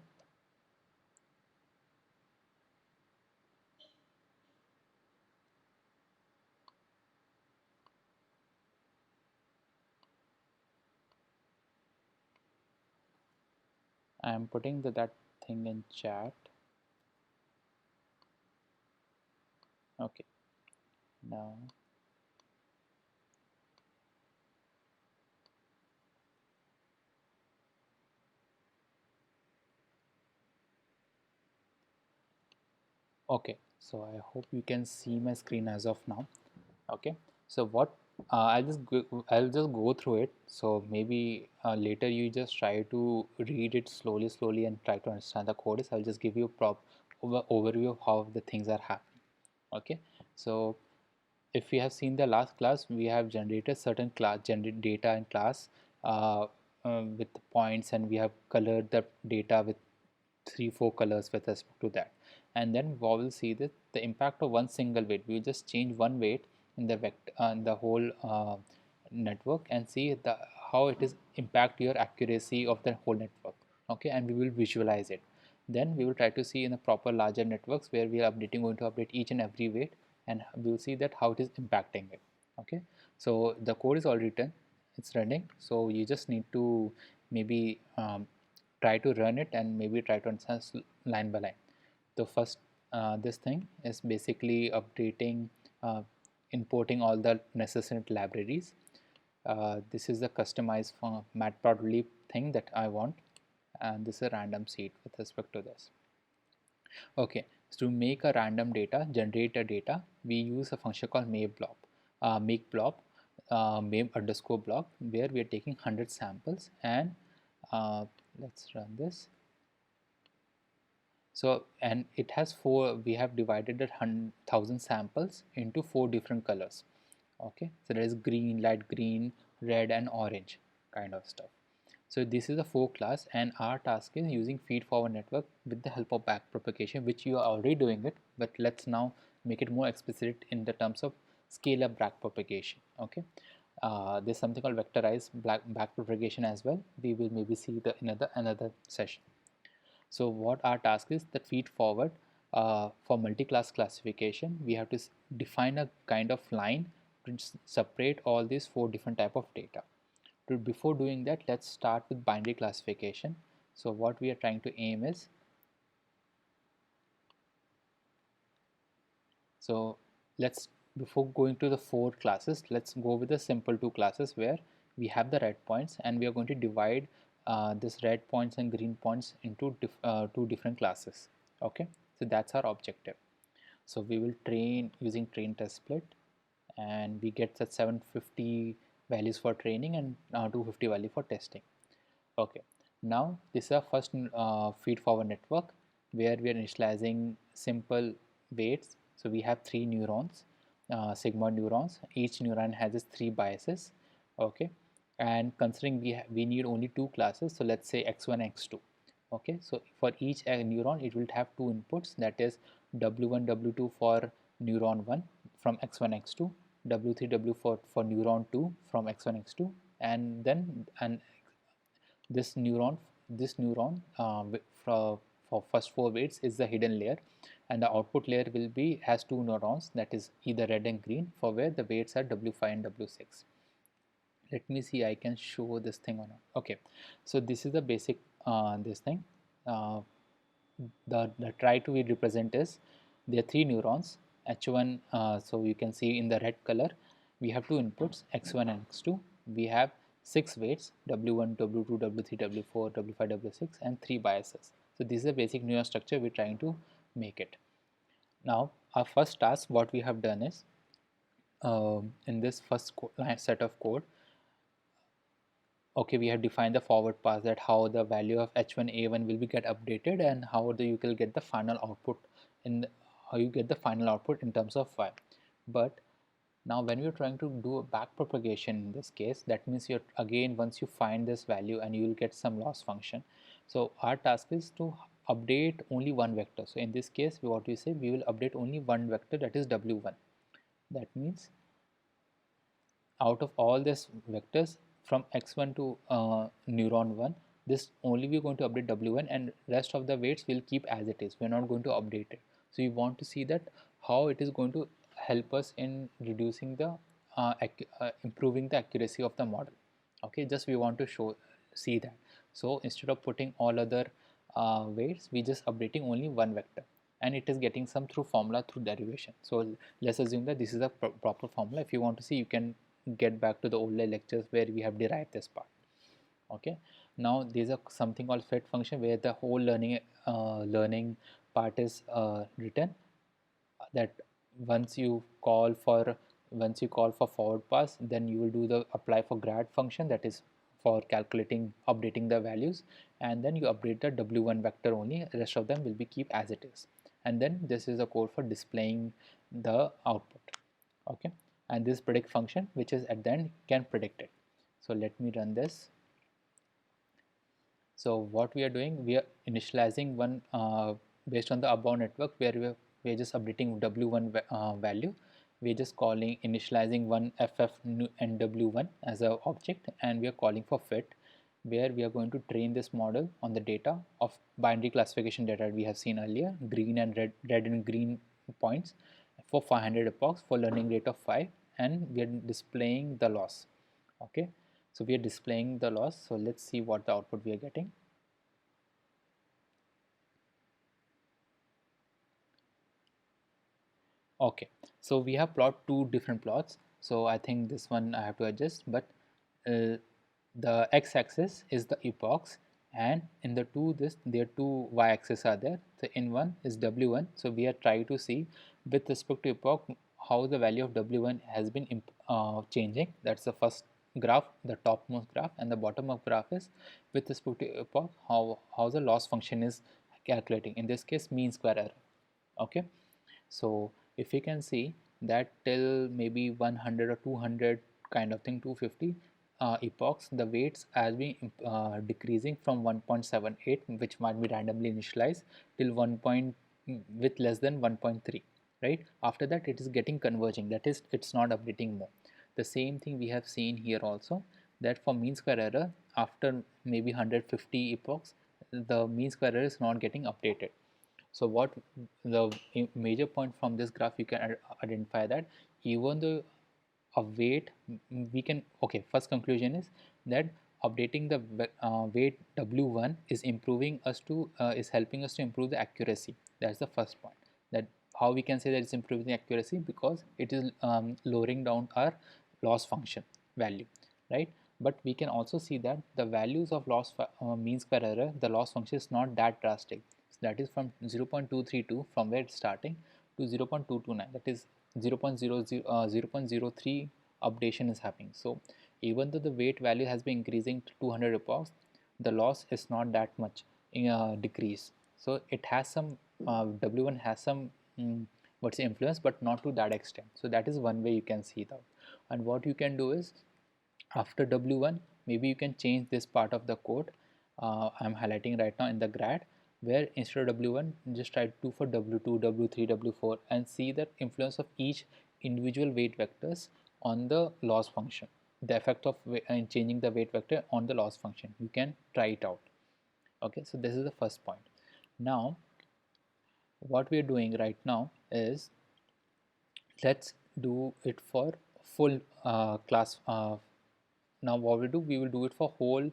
I am putting that thing in chat. Okay, now okay, so I hope you can see my screen as of now. Okay, so what I'll just go through it, so maybe later you just try to read it slowly and try to understand the code. I'll just give you a overview of how the things are happening. Okay, so if we have seen the last class, we have generated certain class generate data in class uh, with points, and we have colored the data with 3 4 colors with respect to that. And then we will see that the impact of one single weight, we will just change one weight in the vector the whole network, and see how it is impact your accuracy of the whole network. Okay, and we will visualize it. Then we will try to see in the proper larger networks where we are going to update each and every weight, and we will see that how it is impacting it. Okay, so the code is all written, it's running, so you just need to maybe try to run it and maybe try to understand line by line. The first this thing is basically updating, importing all the necessary libraries. This is the customized matplotlib thing that I want, and this is a random seed with respect to this. Okay, so to make a random data, generate a data, we use a function called make blob, make underscore blob, where we are taking 100 samples, and let's run this. So, and it has we have divided that 1,000 samples into 4 different colors. Okay, so there is green, light green, red and orange kind of stuff. So this is a 4 class, and our task is using feedforward network with the help of backpropagation, which you are already doing it, but let's now make it more explicit in the terms of scale-up backpropagation. Okay, there's something called vectorized backpropagation as well. We will maybe see the another session. So what our task is that feed forward for multi-class classification, we have to define a kind of line to separate all these 4 different type of data. Before doing that, let's start with binary classification. So what we are trying to aim is, so let's, before going to the 4 classes, let's go with the simple 2 classes where we have the red points, and we are going to divide this red points and green points into 2 different classes. Okay, so that's our objective. So we will train using train test split, and we get that 750 values for training and 250 value for testing. Okay, now this is our first feed forward network where we are initializing simple weights. So we have 3 neurons, sigmoid neurons. Each neuron has its 3 biases. Okay, and considering we need only 2 classes, so let's say x1, x2. Okay, so for each neuron it will have 2 inputs, that is w1, w2 for neuron 1 from x1, x2, w3, w4 for neuron 2 from x1, x2, and then this neuron for first 4 weights is the hidden layer, and the output layer will be has 2 neurons, that is either red and green, for where the weights are w5 and w6. Let me see, I can show this thing or not. Okay, so this is the basic this thing. uh, the try to be represent is there are 3 neurons h1. So you can see in the red color we have 2 inputs x1 and x2. We have 6 weights w1, w2, w3, w4, w5, w6, and 3 biases. So this is the basic neural structure we're trying to make it. Now our first task, what we have done is, in this first set of code, okay, we have defined the forward pass, that how the value of h1a1 will be get updated, and how you will get the final output in how you get the final output in terms of y. But now when you're trying to do a back propagation in this case, that means you're again, once you find this value and you will get some loss function. So our task is to update only one vector. So in this case, what we say, we will update only one vector, that is w1. That means out of all these vectors from x1 to neuron 1, this only we're going to update w1, and rest of the weights will keep as it is. We're not going to update it. So you want to see that how it is going to help us in reducing the improving the accuracy of the model. Okay, just we want to see that. So instead of putting all other weights, we just updating only one vector, and it is getting some through formula through derivation. So let's assume that this is a proper formula. If you want to see, you can get back to the older lectures where we have derived this part. Okay, now there's a something called fit function where the whole learning part is written, that once you call for forward pass, then you will do the apply for grad function, that is for calculating updating the values, and then you update the w1 vector only, rest of them will be keep as it is. And then this is a code for displaying the output. Okay, and this predict function, which is at the end, can predict it. So let me run this. So what we are doing, we are initializing one based on the above network, where we are just updating w1 value. We are just calling initializing one ff and w1 as a object, and we are calling for fit, where we are going to train this model on the data of binary classification data we have seen earlier, green and red and green points for 500 epochs for learning rate of 5, and we are displaying the loss. Okay, so we are displaying the loss. So let's see what the output we are getting. Okay, so we have plot 2 different plots. So I think this one I have to adjust, but the x-axis is the epochs, and in the two, this there are 2 y-axis are there. So in one is w1. So we are trying to see with respect to epoch how the value of w1 has been changing. That's the first graph, the topmost graph, and the bottom of graph is with respect to epoch how the loss function is calculating. In this case, mean square error. Okay, so if you can see, that till maybe 100 or 200 kind of thing, 250 epochs, the weights has been decreasing from 1.78, which might be randomly initialized, till 1 point with less than 1.3, right? After that it is getting converging, that is it's not updating more. The same thing we have seen here also, that for mean square error after maybe 150 epochs, the mean square error is not getting updated. So what the major point from this graph, you can identify that even though a weight, we can, okay, first conclusion is that updating the weight w1 is improving us to is helping us to improve the accuracy. That's the first point. That how we can say that it's improving the accuracy, because it is lowering down our loss function value, right? But we can also see that the values of mean square error, the loss function is not that drastic. So that is from 0.232 from where it's starting to 0.229, that is 0.03 updation is happening. So even though the weight value has been increasing to 200 epochs, the loss is not that much in decrease. So it has some w1 has some what's influence, but not to that extent. So that is one way you can see that. And what you can do is, after w1 maybe you can change this part of the code I'm highlighting right now in the grad, where instead of w1 just try to do for w2, w3, w4, and see the influence of each individual weight vectors on the loss function, the effect of changing the weight vector on the loss function. You can try it out. Okay, so this is the first point. Now what we are doing right now is, let's do it for full class. Now what we will do it for whole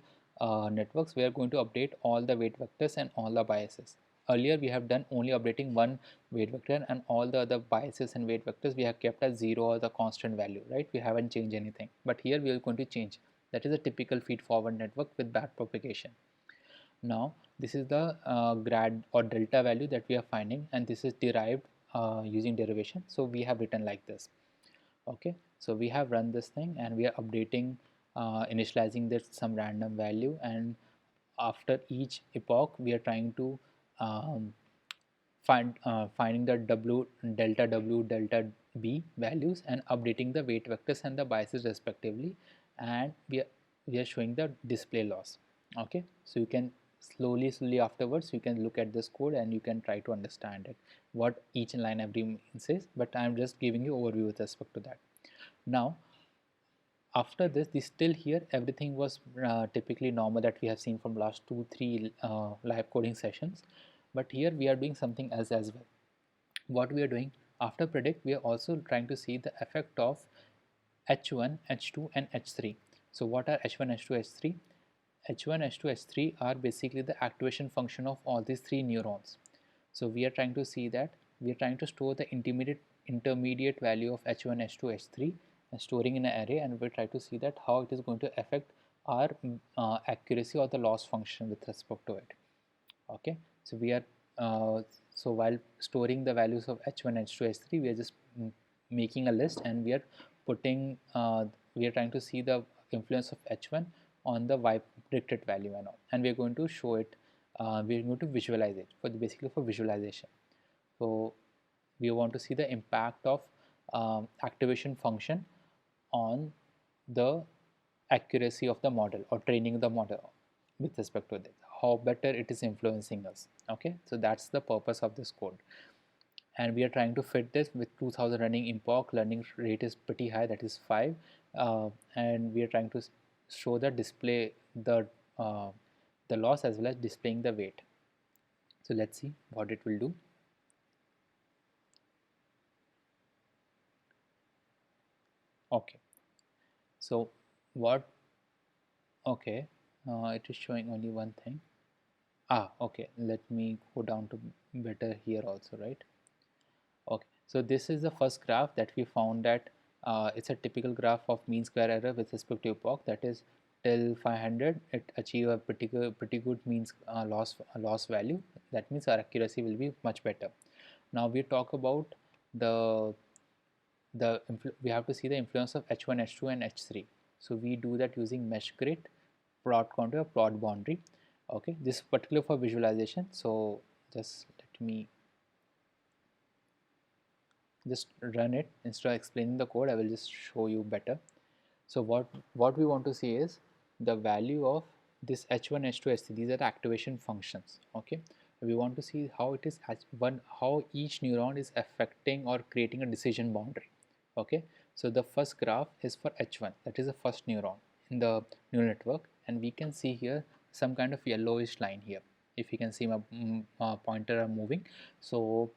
networks. We are going to update all the weight vectors and all the biases. Earlier we have done only updating one weight vector, and all the other biases and weight vectors we have kept as 0 or the constant value, right? We haven't changed anything, but here we are going to change. That is a typical feed forward network with backpropagation. Now this is the grad or delta value that we are finding, and this is derived using derivation. So we have written like this. Okay, so we have run this thing and we are updating, initializing this some random value, and after each epoch we are trying to um, finding the w delta b values and updating the weight vectors and the biases respectively, and we are showing the display loss. Okay, so you can slowly afterwards you can look at this code and you can try to understand it, what each line every says, but I am just giving you overview with respect to that. Now after this still here everything was typically normal that we have seen from last 2-3 live coding sessions, but here we are doing something else as well. What we are doing, after predict we are also trying to see the effect of h1, h2 and h3. So what are h1, h2, h3? h1, h2, h3 are basically the activation function of all these three neurons. So we are trying to see that we are trying to store the intermediate value of h1, h2, h3 and storing in an array, and we try to see that how it is going to affect our accuracy or the loss function with respect to it. Okay, so we are so while storing the values of h1, h2, h3, we are just making a list, and we are putting we are trying to see the influence of h1 on the y predicted value and all, and we are going to show it, we are going to visualize it for basically for visualization. So we want to see the impact of activation function on the accuracy of the model or training the model with respect to this, how better it is influencing us. Okay, so that's the purpose of this code, and we are trying to fit this with 2000 running epoch. Learning rate is pretty high, that is 5, and we are trying to show the display uh, the loss as well as displaying the weight. So let's see what it will do. Okay, so what, okay, it is showing only one thing. Okay, let me go down to better here also, right? Okay, so this is the first graph that we found that it's a typical graph of mean square error with respect to epoch, that is till 500 it achieve a pretty good means loss value. That means our accuracy will be much better. Now we talk about the we have to see the influence of h1, h2 and h3. So we do that using mesh grid, plot contour, plot boundary. Okay, this is particular for visualization, so just let me just run it. Instead of explaining the code, I will just show you better. So what we want to see is the value of this h1, h2, h3. These are the activation functions. Okay, we want to see how it is how each neuron is affecting or creating a decision boundary. Okay, so the first graph is for h1, that is the first neuron in the neural network, and we can see here some kind of yellowish line here. If you can see my pointer are moving, so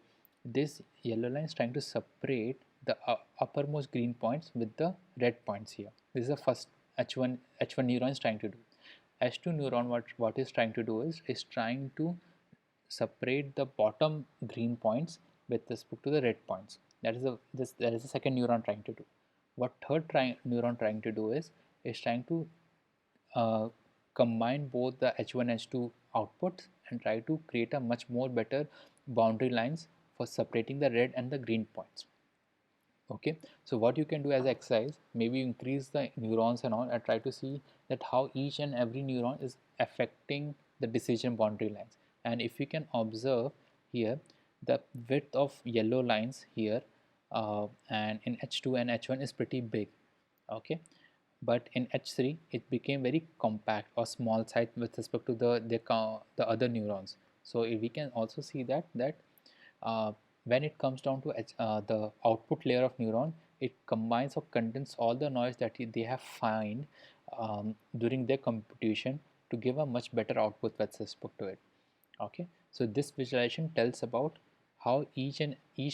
this yellow line is trying to separate the uppermost green points with the red points here. This is the first h1 neuron is trying to do. H2 neuron, what is trying to do is trying to separate the bottom green points with respect to the red points. That is the second neuron trying to do. What neuron trying to do is trying to uh, combine both the h1 h2 outputs and try to create a much more better boundary lines for separating the red and the green points. Okay, so what you can do as exercise, maybe increase the neurons and all and try to see that how each and every neuron is affecting the decision boundary lines. And if you can observe here, the width of yellow lines here and in h2 and h1 is pretty big. Okay, but in h3 it became very compact or small size with respect to the other neurons. So we can also see that uh, when it comes down to the output layer of neuron, it combines or condenses all the noise that they have find during their computation to give a much better output with respect to it. Okay, so this visualization tells about how each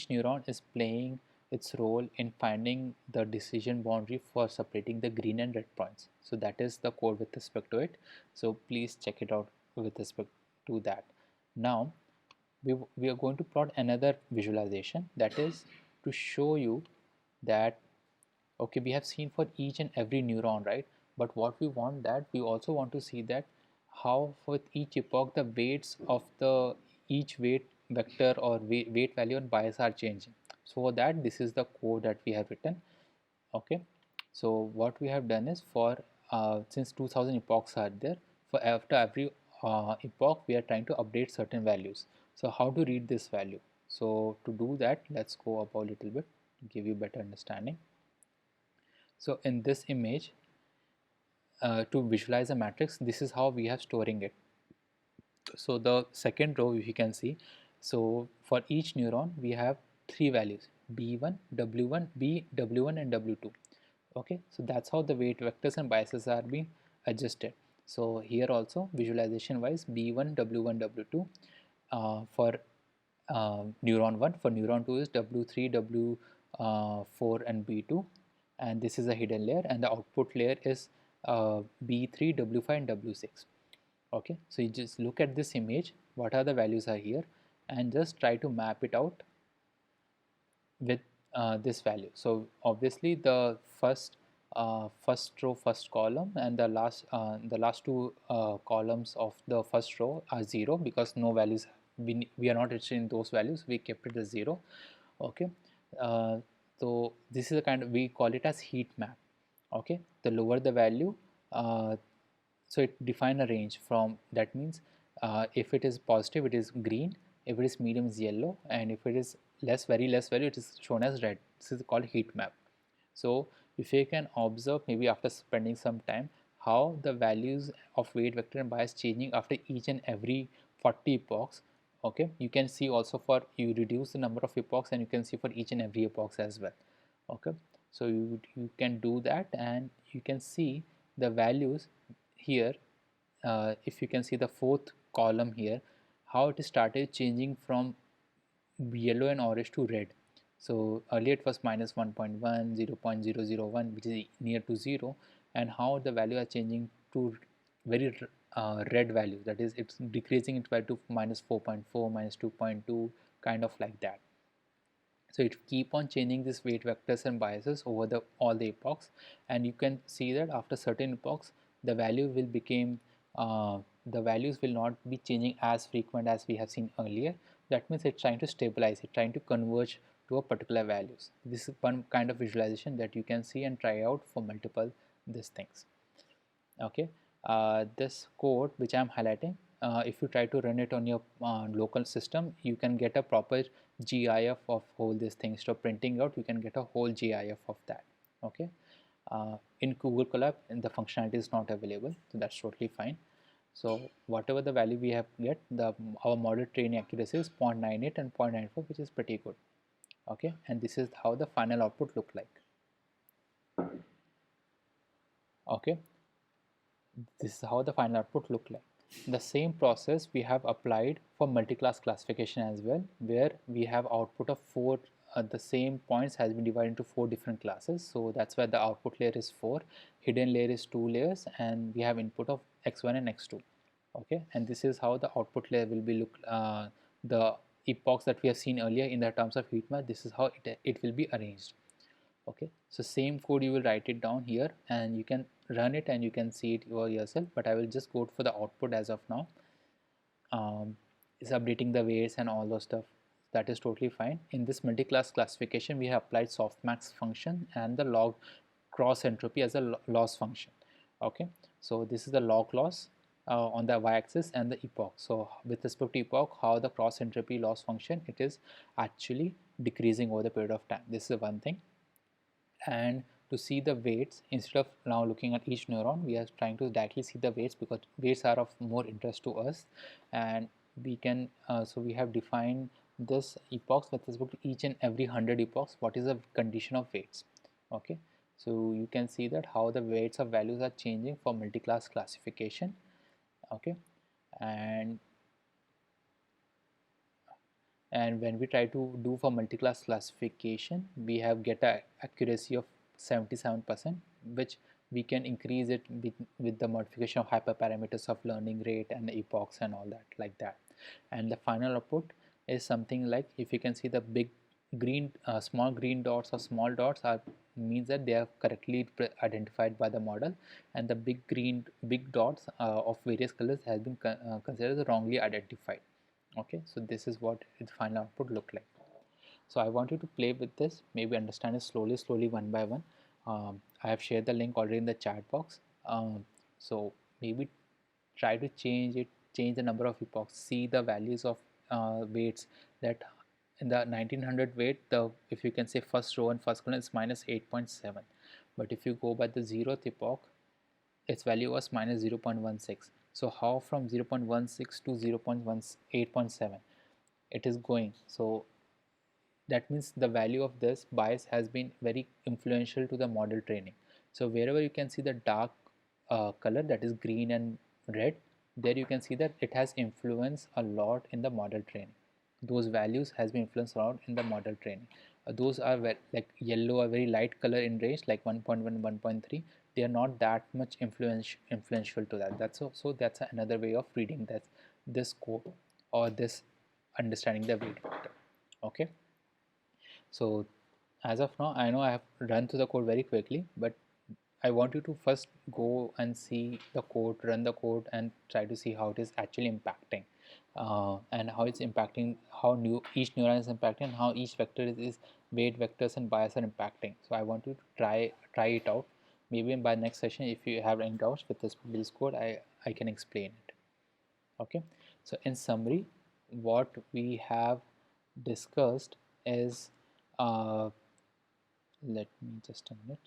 neuron is playing its role in finding the decision boundary for separating the green and red points. So that is the code with respect to it. So please check it out with respect to that. Now we are going to plot another visualization, that is to show you that okay, we have seen for each and every neuron, right? But what we want, that we also want to see that how with each epoch the weights of the each weight vector or weight value and bias are changing. So for that, this is the code that we have written. Okay, so what we have done is for since 2000 epochs are there, for after every epoch we are trying to update certain values. So how to read this value? So to do that, let's go up a little bit to give you better understanding. So in this image, to visualize a matrix, this is how we are storing it. So the second row, if you can see, so for each neuron we have three values: b1, w1, b, w1 and w2. Okay, so that's how the weight vectors and biases are being adjusted. So here also visualization wise, b1, w1, w2 for neuron 1, for neuron 2 is w3, w4 and b2, and this is a hidden layer, and the output layer is b3, w5 and w6. Okay, so you just look at this image, what are the values are here, and just try to map it out with this value. So obviously the first row, first column, and the last two columns of the first row are 0 because no values, we are not interested in those values, we kept it as 0. Okay, uh, so this is a kind of, we call it as heat map. Okay, the lower the value, uh, so it define a range from, that means if it is positive it is green, if it is medium is yellow, and if it is less, very less value, it is shown as red. This is called heat map. So if you can observe maybe after spending some time how the values of weight vector and bias changing after each and every 40 epochs. Okay, you can see also for, you reduce the number of epochs and you can see for each and every epochs as well. Okay, so you can do that and you can see the values here. If you can see the fourth column here, how it started changing from yellow and orange to red. So earlier it was minus 1.1, 0.001, which is near to 0, and how the value are changing to very red value, that is it's decreasing it by to minus 4.4, minus 2.2, kind of like that. So it keep on changing this weight vectors and biases over the all the epochs, and you can see that after certain epochs the value will become the values will not be changing as frequent as we have seen earlier. That means it's trying to stabilize, it's trying to converge to a particular values. This is one kind of visualization that you can see and try out for multiple these things. Okay, this code which I am highlighting, if you try to run it on your local system, you can get a proper GIF of all these things. So printing out, you can get a whole GIF of that. Okay. In Google Colab, and the functionality is not available, so that's totally fine. So whatever the value we have get, our model training accuracy is 0.98 and 0.94, which is pretty good. Okay, and this is how the final output look like. Okay, this is how the final output look like. The same process we have applied for multi-class classification as well, where we have output of four, the same points has been divided into four different classes. So that's why the output layer is 4, hidden layer is 2 layers, and we have input of x1 and x2. Okay, and this is how the output layer will be look, the epochs that we have seen earlier in the terms of heat map, this is how it will be arranged. Okay, so same code you will write it down here and you can run it and you can see it yourself, but I will just go for the output as of now. Is updating the weights and all those stuff, that is totally fine. In this multi-class classification we have applied softmax function and the log cross entropy as a loss function. Okay, so this is the log loss on the y-axis and the epoch. So with respect to epoch, how the cross entropy loss function, it is actually decreasing over the period of time. This is one thing. And to see the weights, instead of now looking at each neuron, we are trying to directly see the weights because weights are of more interest to us. And we can so we have defined this epochs with respect to each and every 100 epochs, what is the condition of weights. Okay, so you can see that how the weights of values are changing for multi-class classification. Okay, and when we try to do for multi-class classification, we have get a accuracy of 77%, which we can increase it with the modification of hyperparameters of learning rate and epochs and all that, like that. And the final output is something like, if you can see the big green small green dots or small dots are means that they are correctly identified by the model, and the big dots of various colors has been considered as wrongly identified. Okay, so this is what its final output look like. So I want you to play with this, maybe understand it slowly one by one. I have shared the link already in the chat box. So maybe try to change the number of epochs, see the values of weights, that in the 1900 weight, the if you can say first row and first column is minus 8.7, but if you go by the 0th epoch, its value was minus 0.16. So how from 0.16 to 0.18.7 it is going? So that means the value of this bias has been very influential to the model training. So wherever you can see the dark color, that is green and red, there you can see that it has influenced a lot in the model training. Those values has been influenced a lot in the model training. Those are like yellow, a very light color in range like 1.1, 1.3. They are not that much influential to that. So that's another way of reading that this code or this understanding the weight vector. Okay, so as of now, I know I have run through the code very quickly, but I want you to first go and see the code, run the code, and try to see how it is actually impacting, and how it's impacting, how each neuron is impacting, how each vector is weight vectors and bias are impacting. So I want you to try it out. Maybe by next session, if you have any doubts with this code, I can explain it. Okay, so in summary, what we have discussed is, let me just a minute.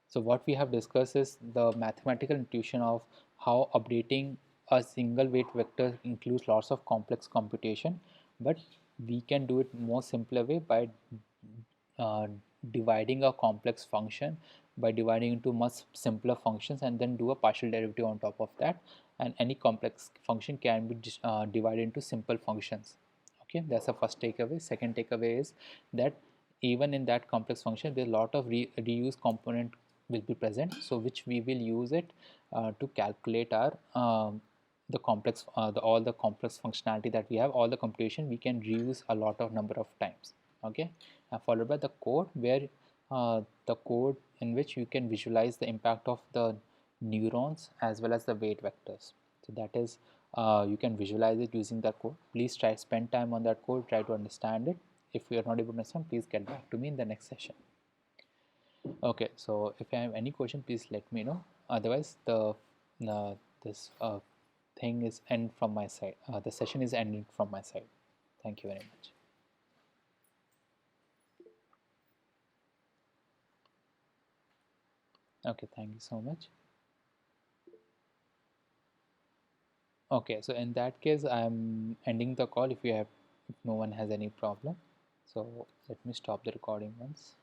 So what we have discussed is the mathematical intuition of how updating a single weight vector includes lots of complex computation, but we can do it more simpler way by uh, dividing a complex function by dividing into much simpler functions and then do a partial derivative on top of that, and any complex function can be divided into simple functions. Okay, that's the first takeaway. Second takeaway is that even in that complex function there are a lot of reuse component will be present, so which we will use it to calculate our the complex all the complex functionality that we have, all the computation we can reuse a lot of number of times. Okay, followed by the code, where the code in which you can visualize the impact of the neurons as well as the weight vectors. So that is, you can visualize it using the code. Please try spend time on that code, try to understand it. If you are not able to understand, please get back to me in the next session. Okay, so if I have any question, please let me know. Otherwise, the this thing is end from my side. The session is ending from my side. Thank you very much. Okay, thank you so much. Okay, so in that case, I'm ending the call if no one has any problem. So let me stop the recording once.